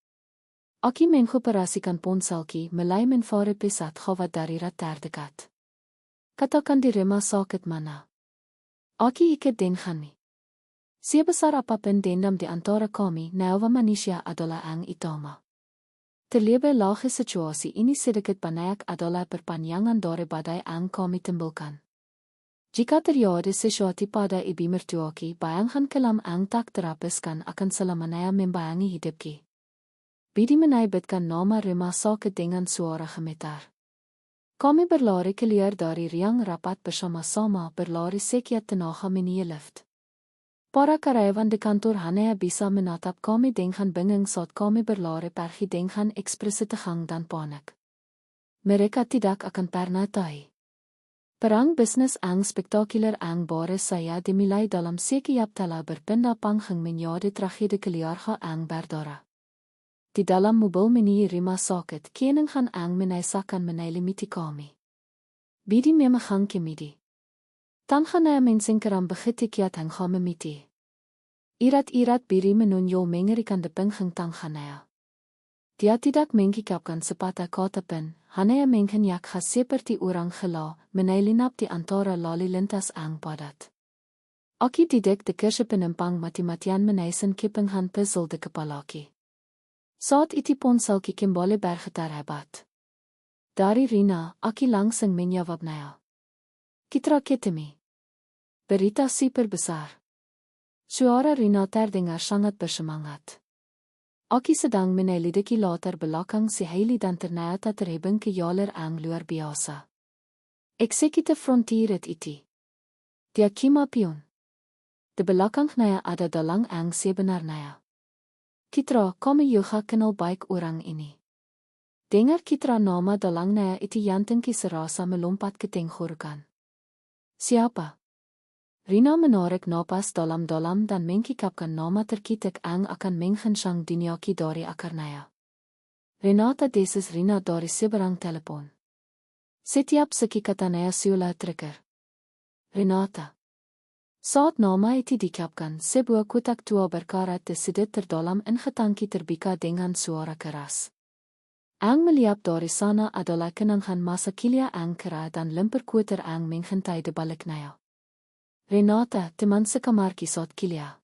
Aki mengoperasikan ponselki mulai mencari pesat gawat darurat terdekat. Katakan di rumah sakit mana. Aki ikut dengannya. Sebesar apapun dendam di antara kami, nyawa manusia adalah yang utama. Terlebih lagi situasi ini sedikit banyak adalah perpanjangan dari badai yang kami timbulkan. Jika terjadi sesuatu pada ibu mertuaki, bayangkan kelam yang tak terhapuskan akan selamanya membayangi hidupki. Bidi menyebutkan nama rumah sakit dengan suara gemetar. Kami berlari keluar dari ruang rapat bersama-sama berlari sekiat tenaga menuju lift. Para karyawan di kantor hanya bisa menatap kami dengan bingung saat kami berlari pergi dengan ekspresi tegang dan panik. Mereka tidak akan pernah tahu. Perang bisnis ang spektakuler ang baru saya dimulai dalam sekiap telah berpindah panggung menjadi tragedi keluarga ang berdarah. Di dalam mobil menuju rumah sakit, keninghan ang menaisakan menelimiti kami. Bidi memegang kemidi. Tangannya mensingkiram begitu kiat ang memiti. Irat-irat Bidi menunjuk mengerikan di pinggang tangannya. Dia tidak mengikapkan sepatah kata pun, hanya menghenyak khas seperti orang gila, menelinap di antara lalu lintas ang padat. Aki tidak de kursi penumpang mati-matian menaisen kepinghan puzzel de kepalaki. Saat itu ponselki kembali bergetar hebat. Dari Rina, Aki langsung menjawabnya. Kitra ketemi. Berita super besar. Suara Rina terdengar sangat bersemangat. Aki sedang menyelidiki latar belakang si Hailey dan ternyata terhubung ke jalur yang luar biasa. Eksekutif frontier itu. Dia Kimapion. De belakangnya ada dalang yang sebenarnya. Kitra kami juga kenal baik orang ini. Dengar Kitra nama dalangnya itu yantingki serasa melompat ke tenggorokan. Siapa? Rina menarik napas dalam-dalam dan mengkikapkan nama terkitek yang akan menghensyang duniaki dari akarnya. Renata deses Rina dari seberang telepon. Setiap sekikatannya sulah trigger. Renata. Saat nama itu dikapkan, sebuah kotak tua berkarat sedikit terdalam ingetangki terbika dengan suara keras. Ang melihat dari sana adalah kenangan masa kilia ang kera dan lemper kuter ang menghentai di baliknya. Renata, teman sekamar kisot kilia.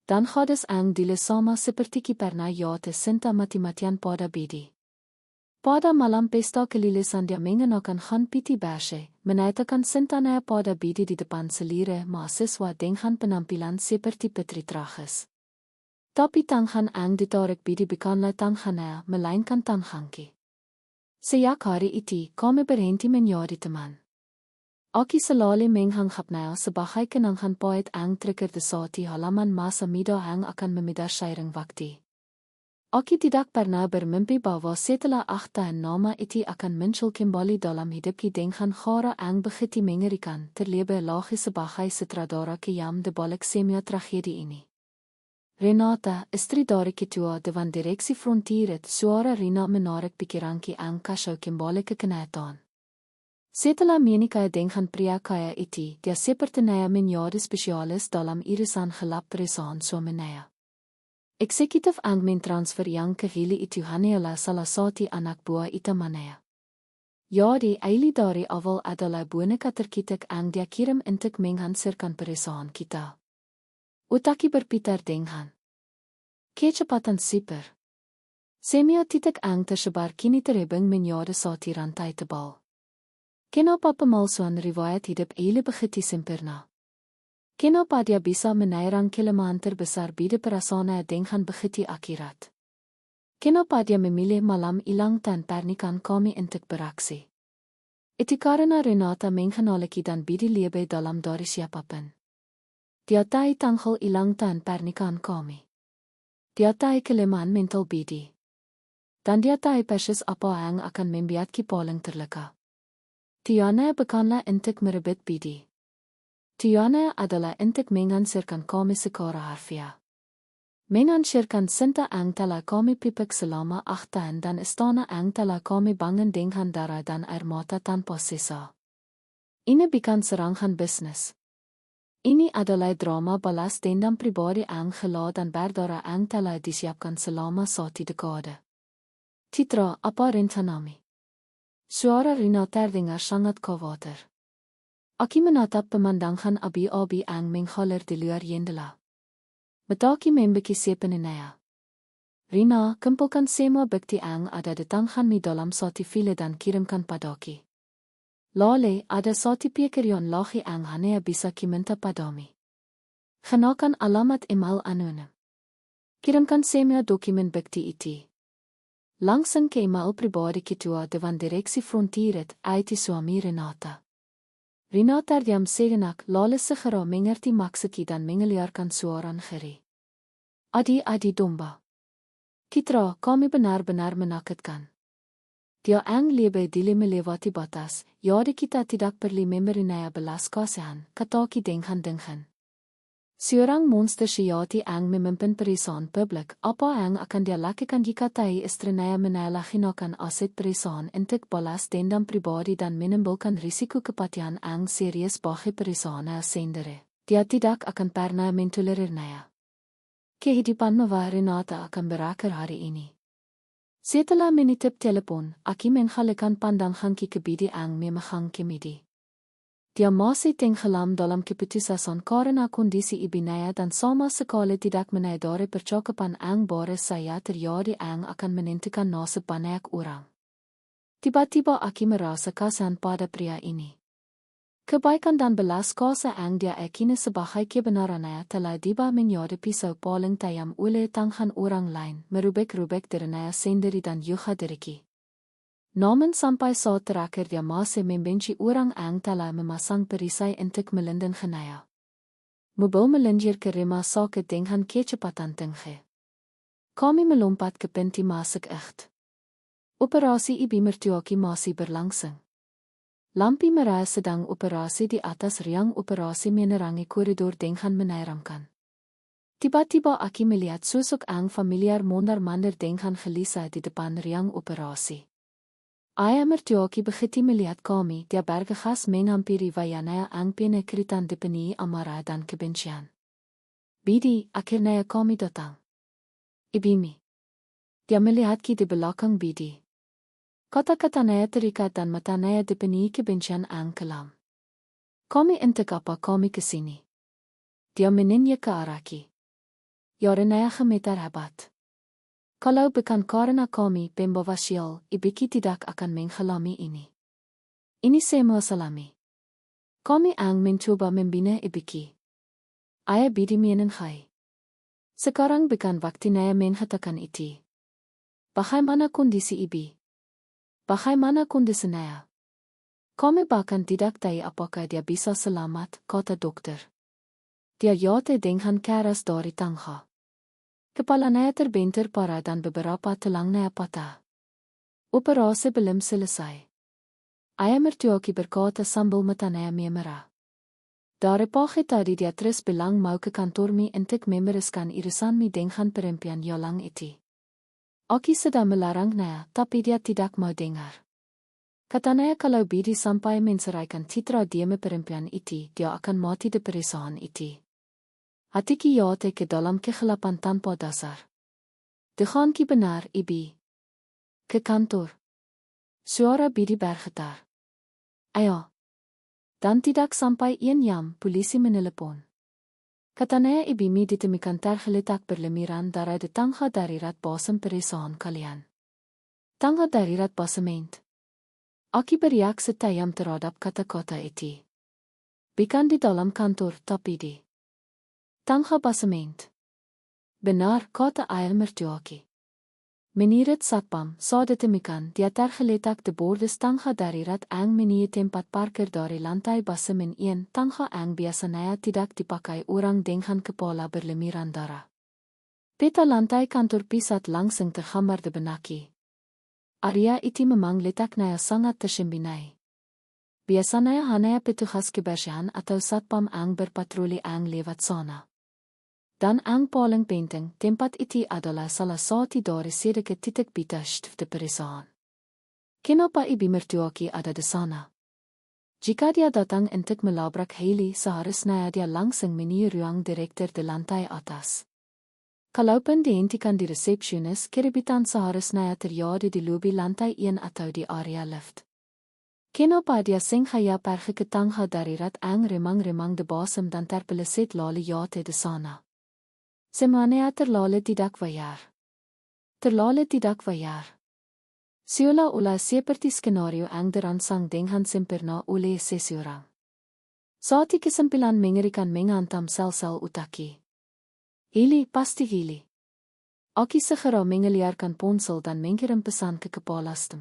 Dan gadis ang dile sama seperti pernah yaitu Sinta mati-matian pada bedi. Pada malam pesta kelilisan dia mengenakan khan piti bashe, menaitakan Sintanya pada bedi di depan selire mahasiswa dengan penampilan seperti petri trages. Tapi tangan ang ditarik bedi bukanlah tangannya, melainkan tanganki. Sejak hari itu, kami berhenti menjadi teman. Aki selalu menghanggapnya sebagai kenangan poet ang trigger de saat di halaman masa muda ang akan memidar sharing waktu. Aki tidak pernah bermimpi bahwa setelah 8 tahun nama itu akan muncul kembali dalam hidupki dengan cara ang begitu mengerikan, terlebih lagi sebagai sutradara kejam de balik semua tragedi ini. Renata, istri dari ketua dewan direksi frontier, suara Rina menarik pikiranki ang kasau kembali ke kenyataan. Setelah menikah dengan pria kaya itu, dia sepertinya menjadi spesialis dalam irisan gelap perusahaan suaminya. Eksekutif ang mentransfer yang kehili itu hanyalah salah satu anak buah itamannya. Jadi, Hailey dari awal adalah boneka terkitek ang dia kirim untuk menghancurkan perusahaan kita. Utaki berputar dengan kecepatan super. Semua titik ang tersebar kini terhubung menjadi satu rantai tebal. Kenapa pemalsuan riwayat hidup Hailey begitu sempurna? Kenapa dia bisa menyerang kelemahan terbesar bida perasaannya dengan begitu akurat? Kenapa dia memilih malam hilang dan pernikahan kami untuk beraksi? Itu karena Renata mengenaliki dan bida lebih dalam dari siapapun. Dia tahu tanggal hilang dan pernikahan kami. Dia tahu kelemahan mental bida. Dan dia tahu persis apa yang akan membuatki paling terluka. Tiana bukanlah untuk merebut bida. Tiana adalah untuk menghancurkan kami secara harfiah. Menghancurkan Sinta ang telah kami pipik selama 8 tahun dan istana ang telah kami bangun dengan darah dan air mata tanpa sisa. Ini bukan serangan bisnis. Ini adalah drama balas dendam pribadi ang gela dan berdarah ang telah disiapkan selama 1 dekade. Titra, apa rencanamu? Suara Rina terdengar sangat khawatir. Aki menatap pemandangan api-api ang menghalir di luar jendela. Mataki membeki sepenuhnya. Rina, kumpulkan semua bukti ang ada di tanganmu dalam satu file dan kirimkan padaki. Lalu, ada satu pekerjaan lagi ang hanya bisa kiminta padamu. Kenakan alamat email anonim. Kirimkan semua dokumen bukti itu. Langsung ke email pribadi ketua dewan direksi frontier IT suami Renata. Rina terdiam sejenak lalu segera mengerti maksudki dan mengeluarkan suara ngeri. Adi domba. Kitra, kami benar-benar menakutkan. Dia ang lebih dili melewati batas, jadi kita tidak perlu memberinya belas kasihan, kataki dengan. Seorang monster sejati ang memimpin perusahaan publik, apa yang akan dia lakukan jika tahu istrinya menyalahgunakan aset perusahaan untuk balas dendam pribadi dan menimbulkan risiko kematian ang serius bagi perusahaan sendiri. Dia tidak akan pernah mentolerirnya. Kehidupan mewah Renata akan berakhir hari ini. Setelah menitip telepon, Aki menghalikan pandanganki ke bidi ang memegang kemidi. Dia masih tenggelam dalam keputusan karena kondisi ibunya dan sama sekali tidak menyadari percakapan ang baru saja terjadi ang akan menentukan nasib banyak orang. Tiba-tiba Aki merasa kasihan pada pria ini. Kebaikan dan belas kasa ang dia ekine sebagai kebenarannya telah diba menyode pisau paling tayam oleh tangan orang lain merubek-rubek derenaya sendiri dan juga deriki. Namun sampai saat terakhir dia masih membenci orang ang telah memasang perisai untuk melindungi genaya. Mobil melinjir ke rema sakit dengan kecepatan tinggi. Kami melompat ke pintu masuk echt. Operasi ibu mertuaki masih berlangsung. Lampi merah sedang operasi di atas riang operasi menerangi koridor dengan menyeramkan. Tiba-tiba aku melihat sosok ang familiar mondar-mandir dengan gelisah di depan riang operasi. Ayah mertuaki begitu melihat kami, dia bergegas menghampiri wayana ang penekritan dipenuhi amarah dan kebencian. Bidi, akhirnya kami datang. Ibimi. Dia melihatku di belakang Bidi. Kata-katanya terikat dan matanya dipenuhi kebencian ang kelam. Kami entek apa kami kesini. Dia menanya ke arahku. Yarenaya gemeter hebat. Kalau bukan karena kami pembawa sial, ibiki tidak akan menghalami ini. Ini semua salami. Kami ang mencoba membina ibiki. Ayah Bidi menengai. Sekarang bukan waktunya mengatakan itu. Bagaimana kondisi ibi? Bagaimana kondisinya? Kami bahkan tidak tahu apakah dia bisa selamat, kata dokter. Dia jatuh dengan keras dari tangga. Kepalanya terbentur parah dan beberapa tulangnya patah. Operasi belum selesai. Ayah mertuaki berkata sambil matanya memerah. Dari pagi tadi dia terus bilang mau ke kantor mi untuk memereskan irisan mi dengan perempuan yolang itu. Aki sudah melarangnya, tapi dia tidak mau dengar. Katanya kalau Bidi sampai menceraikan citra diam perempuan itu, dia akan mati di perusahaan itu. Hatiku jatuh ke dalam kegelapan tanpa dasar. Denganki benar, Ibi. Ke kantor. Suara Bidi bergetar. Ayo. Dan tidak sampai 1 jam, polisi menelepon. Katanya Ibimi ditemukan tergeletak berlemiran dari tangga darurat bosen perusahaan kalian. Tangga darurat basement. Aki bereaksi tajam terhadap kata-kata itu. Bukan di dalam kantor, tapi di tangga basement. Benar, kata ayah mertuaki. Menurut satpam, saat ditemukan, dia tergeletak di bordes tangga darurat ang menuju tempat parkir dari lantai basement 1. Tangga ang biasanya tidak dipakai orang dengan kepala berlemiran darah. Peta lantai kantor pusat langsung tergambar di benaki. Area itu memang letaknya sangat tersembunyi. Biasanya hanya petugas kebersihan atau satpam ang berpatroli ang lewat sana. Dan ang paling penting, tempat itu adalah salah satu dari sedikit titik bitas di perusahaan. Kenapa ibu mertuaki ada di sana? Jika dia datang untuk melabrak Hailey, seharusnya dia langsung menuju ruang direktur di lantai atas. Kalaupun dihentikan di resepsionis, keributan seharusnya terjadi di lobi lantai 1 atau di area lift. Kenapa dia sengaja pergi ke tangga darurat ang remang-remang di bawah dan terpeleset lalu jatuh di sana? Semuanya terlalu tidak wajar. Terlalu tidak wajar. Seolah-olah seperti skenario ang dirancang dengan sempurna oleh seseorang. Saat kesimpulan mengerikan menghantam sel-sel utaki. Hailey, pasti Hailey. Aki segera mengeluarkan ponsel dan mengirim pesan ke kepala staf.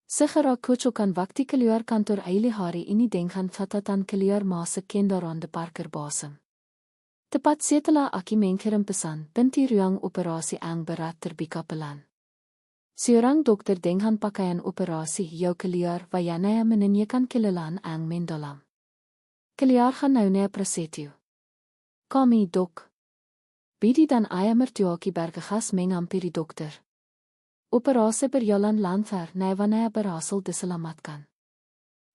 Segera kocokan waktu keluar kantor Hailey hari ini dengan catatan keluar masuk kendaraan di parkir bosen. Tepat setelah Aki mengirim pesan, pintu ruang operasi ang berat terbuka pelan. Seorang dokter dengan pakaian operasi jau keluar wayana menanyakan kelelahan ang mendalam. Keluar hanaunya prasetyo. Kami, dok. Bidi dan ayah mertuaki bergegas menghampiri dokter. Operasi berjalan lancar wanneer berhasil diselamatkan.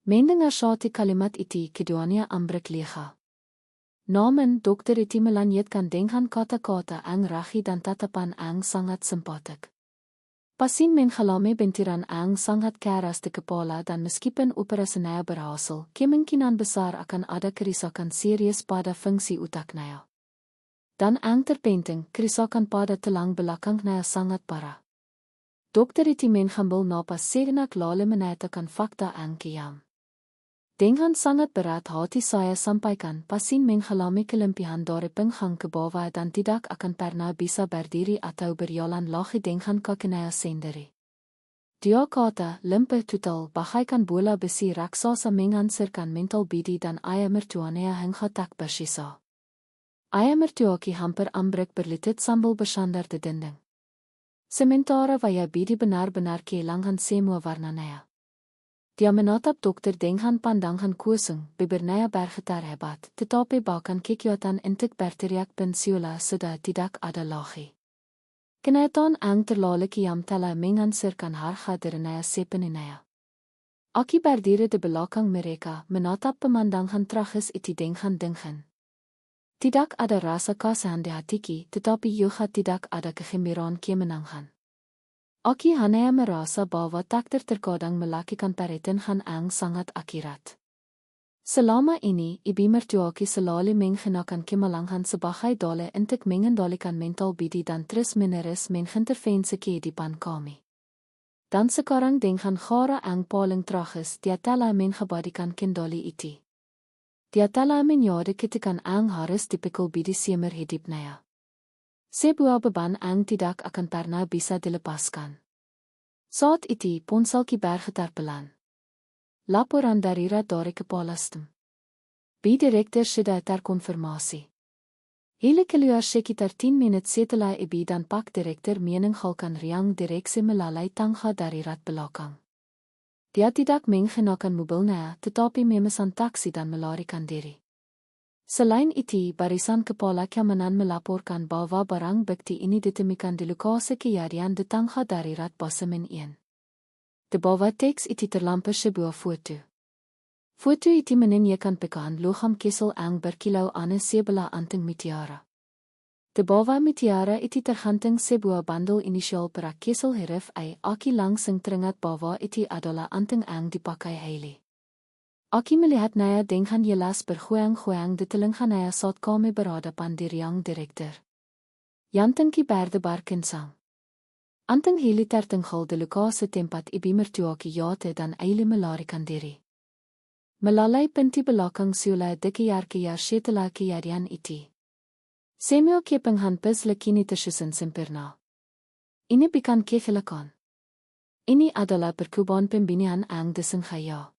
Mendengar satu kalimat itu keduanya ambruk lega. Namun dokter itu melanjutkan dengan kata-kata ang rahi dan tatapan ang sangat simpatik. Pasien mengalami benturan ang sangat keras di kepala dan meskipun operasinya berhasil, kemungkinan besar akan ada kerusakan serius pada fungsi otaknya. Dan ang terpenting, kerusakan pada tulang belakangnya sangat parah. Dokter itu mengambil napas sejenak lalu menyatakan fakta ang kiam. Dengan sangat berat hati saya sampaikan pasin mengalami kelempihan dari pinggang ke bawah dan tidak akan pernah bisa berdiri atau berjalan lagi dengan kakinya sendiri. Dia kata, limpa total bagaikan bola besi raksasa menghancurkan mental Bidi dan ayah mertuanya hingga tak bersisa. Ayah mertuaki hampir ambruk berlitet sambil bersandar di dinding. Sementara waya Bidi benar-benar kehilangan semua warnanya. Dia menatap dokter dengan pandangan kosong, bibirnya bergetar hebat, tetapi bahkan kegiatan untuk berteriak pensiula sudah tidak ada lagi. Kenyataan ang terlalu kiam telah menghancurkan harga dirinya sepenuhnya. Aki berdiri di belakang mereka, menatap pemandangan tragis itu dengan dingin. Tidak ada rasa kasihan di hatiku, tetapi juga tidak ada kegembiraan kemenangan. Aki hanya merasa bahwa takdir terkadang melakukan perhitungan yang sangat akhirat. Selama ini, ibu mertuaki selalu mengenakan kemalangan sebagai dole untuk mengendalikan mental Bidi dan terus-menerus mengintervensi kehidupan kami. Dan sekarang dengan cara yang paling tragis, dia telah mengabadikan kendali itu. Dia telah menyadari ketikan yang harus dipikul Bidi seumur hidupnya. Sebuah beban yang tidak akan pernah bisa dilepaskan. Saat itu, ponselki bergetar pelan. Laporan darurat dari kepala stem. Direkteur sudah terkonfirmasi. Hele keluar sekitar 10 menit setelah ibu dan pak direktur meninggalkan ruang direksi melalui tangga darurat belakang. Dia tidak mengenakan mobilnya, tetapi memesan taksi dan melarikan diri. Selain itu, barisan kepala keamanan melaporkan bahwa barang bukti ini ditemukan di lokasi kejadian di tangga darurat Bosemen 1. Di bawah teks itu terlampir sebuah foto. Foto itu menunjukkan pekaan logam kessel yang berkilau aneh sebelah anting mutiara. Di bawah mutiara itu tergantung sebuah bandel inisial per kessel huruf I. Aki langsung teringat bahwa itu adalah anting yang dipakai Hailey. Aki melihatnya dengan jelas bergoyang-goyang di telinganya saat kami berhadapan di ruang direktur. Jantung berdebar kencang. Anting Hailey tertinggal di lokasi tempat ibu mertuaki jatuh dan Hailey melarikan diri. Melalui pintu belakang sudah dikejar-kejar setelah kejadian itu. Semua kepinghan puzzle kini tersusun sempurna. Ini bukan kecelakaan. Ini adalah percobaan pembinaan yang disengaja.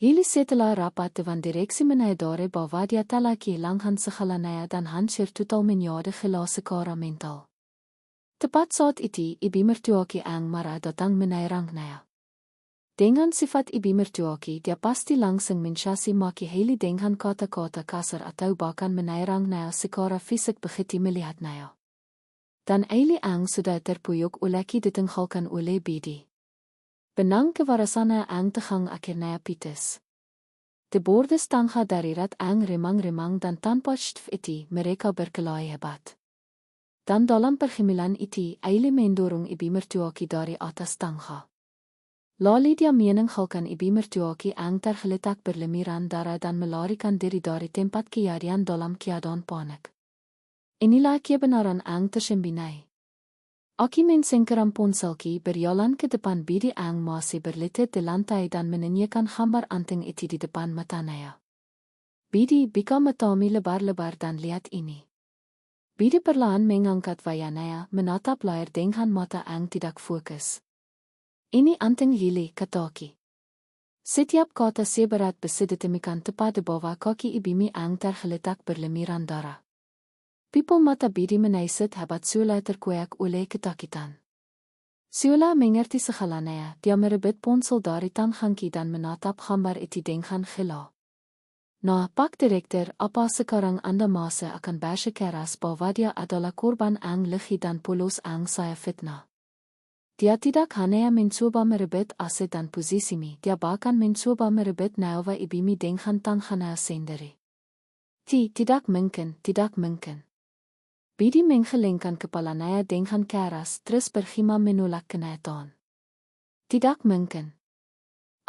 Hailey setelah rapat dewan direksi menyadari bahwa dia telah kehilangan segalanya dan hancur total menjadi kehilangan secara mental. Tepat saat itu, ibu mertuaki yang marah datang menyerangnya. Dengan sifat ibu mertuaki, dia pasti langsung mencaci maki Hailey dengan kata-kata kasar atau bahkan menyerangnya secara fisik begitu melihatnya. Dan Hailey yang sudah terpuyuk uleki ditinggalkan oleh Bidi. Benang kewarasannya yang tegang akhirnya putus. De bordes tangga darurat yang remang-remang dan tanpa stf itu, mereka berkelahi hebat. Dan dalam pergemilan itu, Hailey mendorong ibu mertuaki dari atas tangga. Lalu dia meninggalkan ibu mertuaki yang tergeletak berlemiran darah dan melarikan diri dari tempat kejadian dalam keadaan panik. Inilah kebenaran yang tersembunyi. Aki mensingkiran ponselki berjalan ke depan Bidi yang masih berlitet di lantai dan menunjukkan gambar anting itu di depan matanya. Bidi buka matamu lebar-lebar dan lihat ini. Bidi perlahan mengangkat wajahnya, menatap layar dengan mata yang tidak fokus. Ini anting Hailey, kataki. Setiap kata seberat besi ditemukan tepat di bawah kaki ibumu yang tergeletak berlemiran darah. Pipul mata Bidi menaiset hebat Sula terkoyak oleh ketakutan. Sula mengerti segalanya, dia merebut ponsel dari tanganku dan menatap gambar itu dengan gila. Nah, Pak Direktur, apa sekarang Anda masih akan bersikeras bahwa dia adalah korban yang licik dan polos yang saya fitnah? Dia tidak hanya mencoba merebut aset dan posisimu, dia bahkan mencoba merebut nyawa ibumu dengan tangannya sendiri. Tidak mungkin, tidak mungkin. Bidi menggelengkan kepalanya dengan keras terus bergema menolak kenyataan. Tidak mungkin.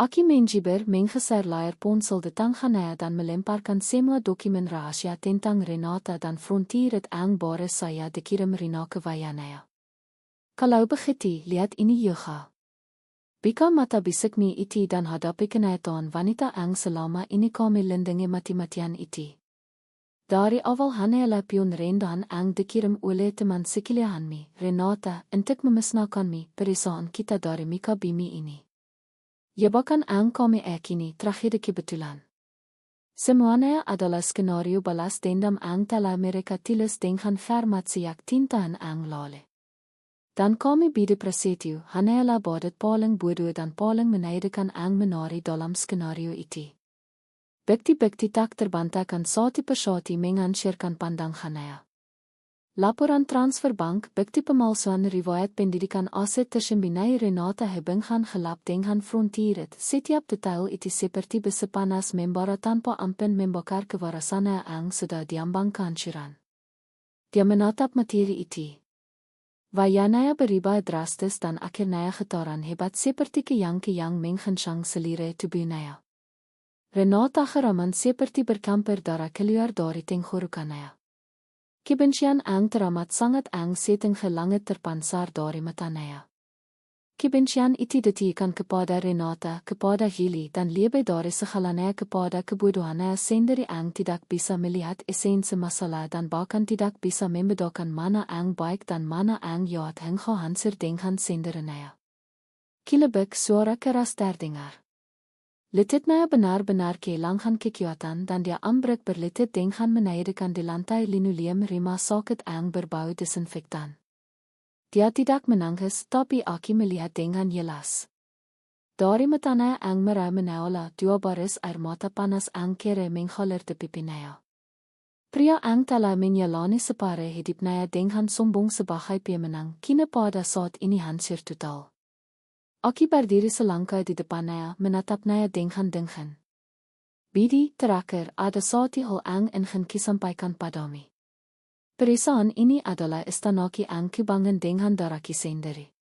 Aki menjibir menggeser layar ponsel di tangannya dan melemparkan semua dokumen rahasia tentang Renata dan frontier het yang baru saya dikirim Rina ke wajahnya. Kalau begitu, lihat ini juga. Bika mata bisik mi iti dan hadapi kenyataan wanita ang selama ini kami lindungi mati-matian iti. Dari awal hanela pion rendan ang dikirim oleh teman sekalian mi, Renata, untuk memusnahkan mi perisaan kita dari Mika Bimi ini. Ya bahkan ang kami yakini terakhir kebetulan. Semuanya adalah skenario balas dendam ang telah mereka tulis dengan format sejak tintaan ang lalu. Dan kami bide prasetyo hanyalah badat paling bodoh dan paling menaidakan ang menari dalam skenario itu. Bukti-bukti tak terbantahkan satu persatu mengansirkan pandang hanaya. Laporan transfer bank, bukti pemalsuan riwayat pendidikan aset tersembunyi Renata Hebinghan gelap dengan frontier. Setiap detail itu seperti besepanas membara tanpa ampen membakar kewarasannya ang sudah diambang kehancuran. Dia menatap materi itu. Wayanaya berubah drastis dan akhirnya getaran hebat seperti keyang-keyang menghancang seluruh tubuhnya. Renata geraman seperti berkamper darah keluar dari tenggorokannya. Kebencian ang teramat sangat ang seteng gelange terpansar dari matanya. Kebencian itu ditikan kepada Renata, kepada Gili dan lebih dari segalanya kepada kebodohannya sendiri ang tidak bisa melihat esensi masalah dan bahkan tidak bisa membedakan mana ang baik dan mana ang jahat hingga hancur dengan sendirinya. Kilebek suara keras terdengar. Letitnya benar-benar kehilangan kekuatan dan dia ambruk berletit dengan menaikkan di lantai linoleum rumah sakit ang berbau desinfektan. Dia tidak menangis tapi Aki melihat dengan jelas. Dari matanya ang merah menaula dua baris air mata panas ang kere mengalir di pipinya. Pria ang telah menyalani separe hidupnya dengan sombong sebagai pemenang kini pada saat ini hancur total. Aki berdiri selangkah di depannya menatapnya dengan dingin. Bidi, terakhir ada satu hal ang ingin kisampaikan padamu. Perasaan ini adalah istanaki ang kubangan dengan darah sendiri.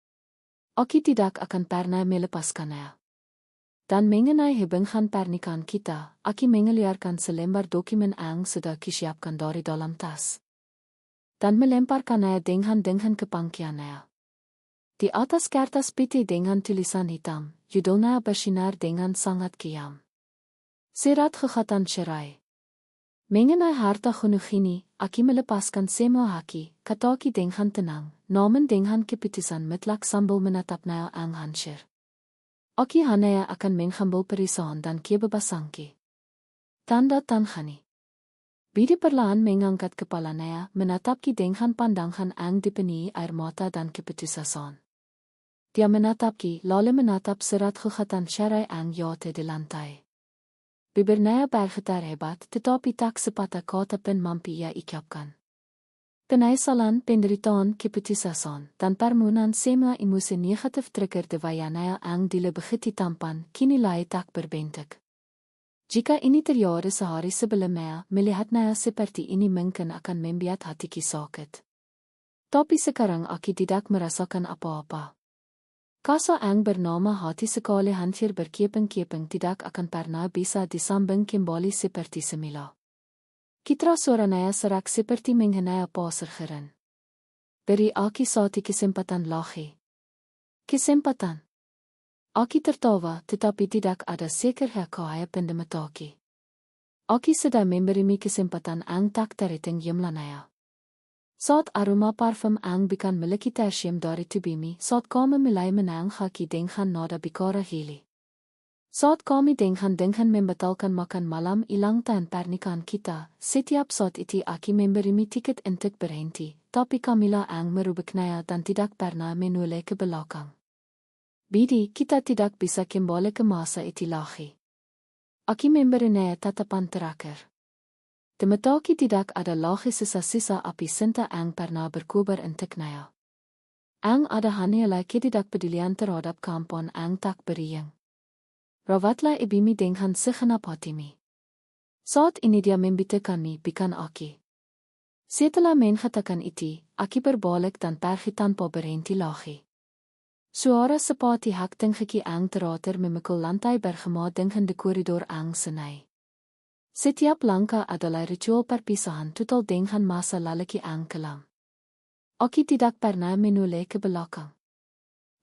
Aki tidak akan pernah melepaskannya. Dan mengenai Hebinghan pernikahan kita, Aki mengeluarkan selembar dokumen ang sudah disiapkan dari dalam tas. Dan melemparkannya dengan ke pangkiannya. Di atas kertas putih dengan tulisan hitam, judulnya bersinar dengan sangat kiam. Surat gugatan cerai. Mengenai harta gunung ini, Aki melepaskan semua haki, kata Aki dengan tenang, namun dengan keputusan mutlak sambil menatapnya ang hancur. Aki hanya akan mengambil perisaan dan kebebasanki. Tanda tanghani. Bidi perlahan mengangkat kepalanya, menatap Ki dengan pandangan ang dipenuhi air mata dan keputusan. Dia menatap Ki, lalu menatap surat gugatan cerai ang jatuh di lantai. Bibirnya bergetar hebat, tetapi tak sepatah kata pun mampu ia ucapkan. Penyesalan, penderitaan, keputusan, dan permohonan semua emosi negatif trigger de wayanaya ang dile begitu tampan, kini lai tak berbentuk. Jika ini terjadi sehari sebelumnya, melihatnya seperti ini mungkin akan membuat hatiku sakit. Tapi sekarang Aki tidak merasakan apa-apa. Kasa ang bernama hati sekali hancur berkeping-keping tidak akan pernah bisa disambung kembali seperti semula. Kitra suaranya serak seperti mengenai pasir gerin. Beri Aki satu kesempatan lagi. Kesempatan. Aki tertawa tetapi tidak ada sekerja kaya pada mataki. Aki sedang memberi kesempatan ang tak terhitung jumlahnya. Saat aroma parfum ang bikan miliki tersium dari tubuhmi, saat kami mulai menang haki dengan nada bicara Gili. Saat kami dengan membatalkan makan malam ilang dan pernikahan kita, setiap saat itu Aki memberi tiket untuk berhenti, tapi Kamila ang merubahnya dan tidak pernah menoleh ke belakang. Bidi, kita tidak bisa kembali ke masa itu lagi. Aki memberinya tatapan terakhir. Temataki tidak ada lagi sisa-sisa api cinta ang pernah berkobar untuknya. Ang ada hanyalah ketidakpedulian terhadap kampon ang tak beriang. Rawatlah ibimi dengan segenap hatimu. Saat ini dia membutuhkanmu bukan Aki. Setelah mengatakan itu, Aki berbalik dan pergi tanpa berhenti lagi. Suara seperti hak tinggi ang teratur memikul lantai bergema dengan de koridor ang senai. Setiap langkah adalah ritual perpisahan total dengan masa lalaki ang kelam. Aki tidak pernah menoleh ke belakang.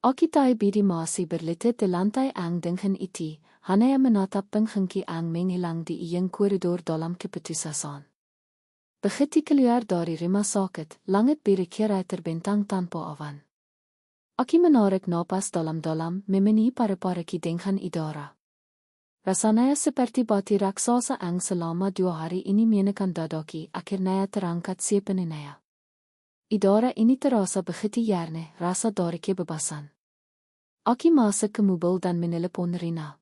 Akitai bidi masi berlite te lantai ang dengan iti, hanaya menatap penghengki ang mengilang di iyeng koridor dalam keputusan. Begitu keluar dari rumah sakit, langit berkira terbentang tanpa awan. Aki menarik napas dalam-dalam, memeni pare-pareki dengan idara. Rasanya seperti bati raksasa ang selama 2 hari ini menekan dadaki, akhirnya terangkat sepenuhnya. Idara ini terasa begitu yarne, rasa dari kebebasan. Aki masuk ke mobil dan menelepon Rina.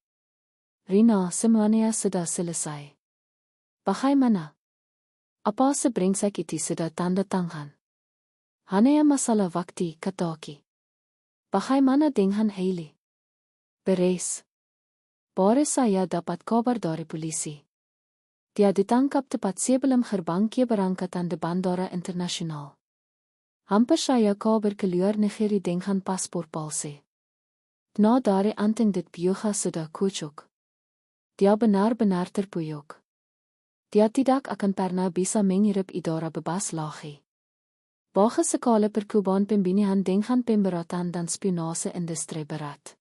Rina, semuanya sudah selesai. Bagaimana? Apa sebrengsek itu sudah tanda tangan? Hanya masalah waktu, kata Aki. Bagaimana dengan Hailey? Beres. Baru saya dapat kabar dari polisi. Dia ditangkap tepat sebelum gerbang keberangkatan di Bandara Internasional. Hampir saya kabar keluar negeri dengan paspor palsu. Na dari anting dit biuga sudah kucuk. Dia benar-benar terpuyuk. Dia tidak akan pernah bisa mengirip idara bebas lagi. Bagi sekali percobaan pembinaan dengan pemberatan dan spionase industri berat.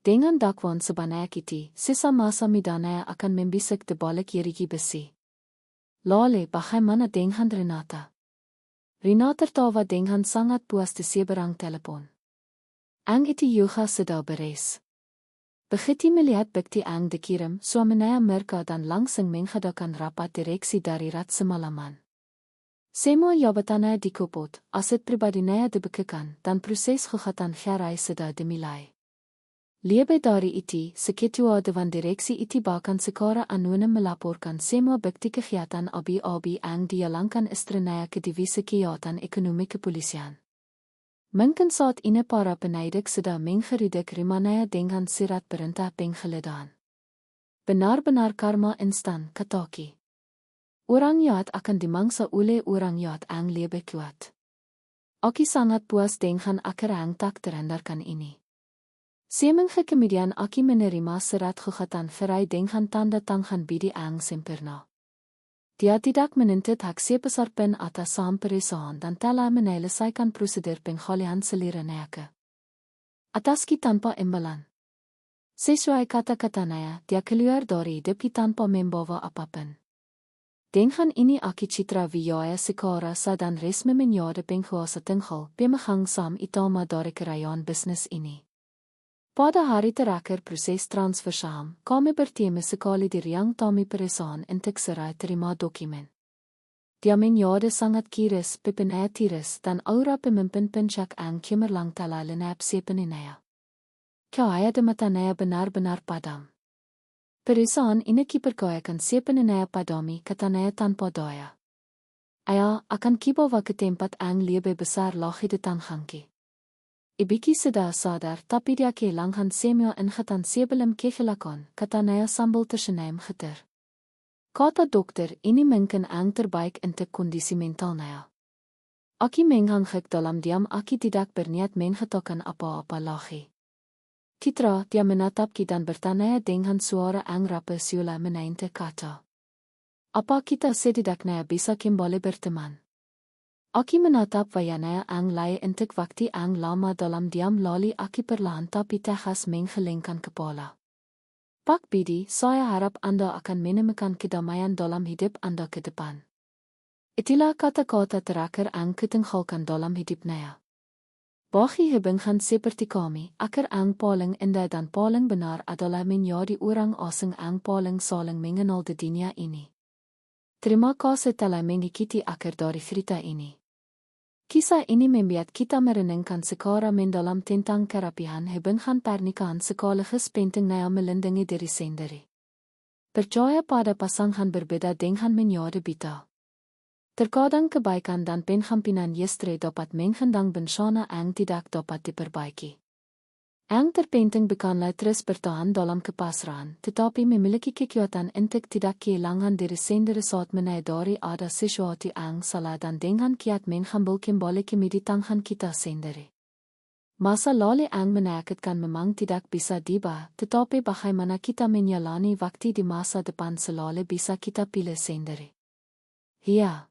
Dengan dakwaan sebanyak itu, sisa masa midana akan membisik de balik yerigi besi. Lalu bagaimana dengan Renata? Renata tertawa dengan sangat puas di seberang telepon. Ang itu juga sudah beres. Begitu melihat bukti ang dikirim, suaminya mereka dan langsung mengadakan rapat direksi darurat semalaman. Semua jabatannya dicopot, aset pribadinya dibekukan, dan proses gugatan cerai sudah dimulai. Lebih dari itu, seketua dewan direksi itu bahkan secara anonim melaporkan semua bukti kegiatan abu-abu yang dijalankan istrinya ke divisi kejahatan ekonomi kepolisian. Mungkin saat ini para penyidik sudah mengeridik Rimanya dengan surat perintah penggeledahan. Benar-benar karma instan, kata Aki. Orang jahat akan dimangsa oleh orang jahat yang lebih kuat. Aki sangat puas dengan akar yang tak terhindarkan ini. Seminggu kemudian Aki menerima surat gugatan cerai dengan tanda tangan bidi ang sempurna. Dia tidak menuntut hak sebesar pun atas saham perusahaan dan telah menyelesaikan prosedur penggalian seliranya. Atas ki tanpa imbalan. Sesuai kata-katanya, dia keluar dari hidup tanpa membawa apapun. Dengan ini Aki citra via secara dan resmi menjadi penguasa tunggal pemegang saham utama dari kerajaan bisnis ini. Pada hari terakhir proses transfer saham, kami bertemu sekali di ruang tamu perusahaan untuk serah terima dokumen. Dia menjadi sangat kiris, tiris dan aura pemimpin puncak yang cemerlang telah lenyap sepenuhnya. Cahaya di matanya benar-benar padam. Perusahaan ini dipercayakan sepenuhnya padami, katanya tanpa daya. Ia akan dibawa ke tempat yang lebih besar lagi di tanganki. Ibiki sudah sadar tapi dia kehilangan semua ingatan sebelum kecelakaan, katanya sambil tersenyum getir. Kata dokter, ini mungkin yang terbaik untuk kondisi mentalnya. Aki mengangguk dalam diam. Aki tidak berniat mengatakan apa-apa lagi. Kitra, dia menatap Ki dan bertanya dengan suara yang rapuh seolah menainte kata. Apa kita setidaknya bisa kembali berteman? Aki menatap wajahnya yang lain untuk waktu yang lama dalam diam lalu Aki perlahan tapi tegas menggelengkan kepala. Pak Bidi, saya harap Anda akan menemukan kedamaian dalam hidup Anda ke depan. Itulah kata-kata terakhir yang kutinggalkan dalam hidupnya. Bagi hubungan seperti kami, akar yang paling indah dan paling benar adalah menjadi orang asing yang paling saling mengenal di dunia ini. Terima kasih telah mengikuti akhir dari cerita ini. Kisah ini membuat kita merenungkan secara mendalam tentang kerapihan hubungan pernikahan sekaligus pentingnya melindungi diri sendiri. Percaya pada pasangan berbeda dengan menjadi bita. Terkadang kebaikan dan pengampunan istri dapat menghendang bencana yang tidak dapat diperbaiki. Yang terpenting bukanlah terus bertahan dalam kepasrahan, tetapi memiliki kekuatan untuk tidak kehilangan diri sendiri saat menyadari ada sesuatu yang salah dan dengan kiat mengambil kembali kemudi tangan kita sendiri. Masa lalu yang menyakitkan memang tidak bisa diubah, tetapi bagaimana kita menjalani waktu di masa depan selalu bisa kita pilih sendiri. Ya.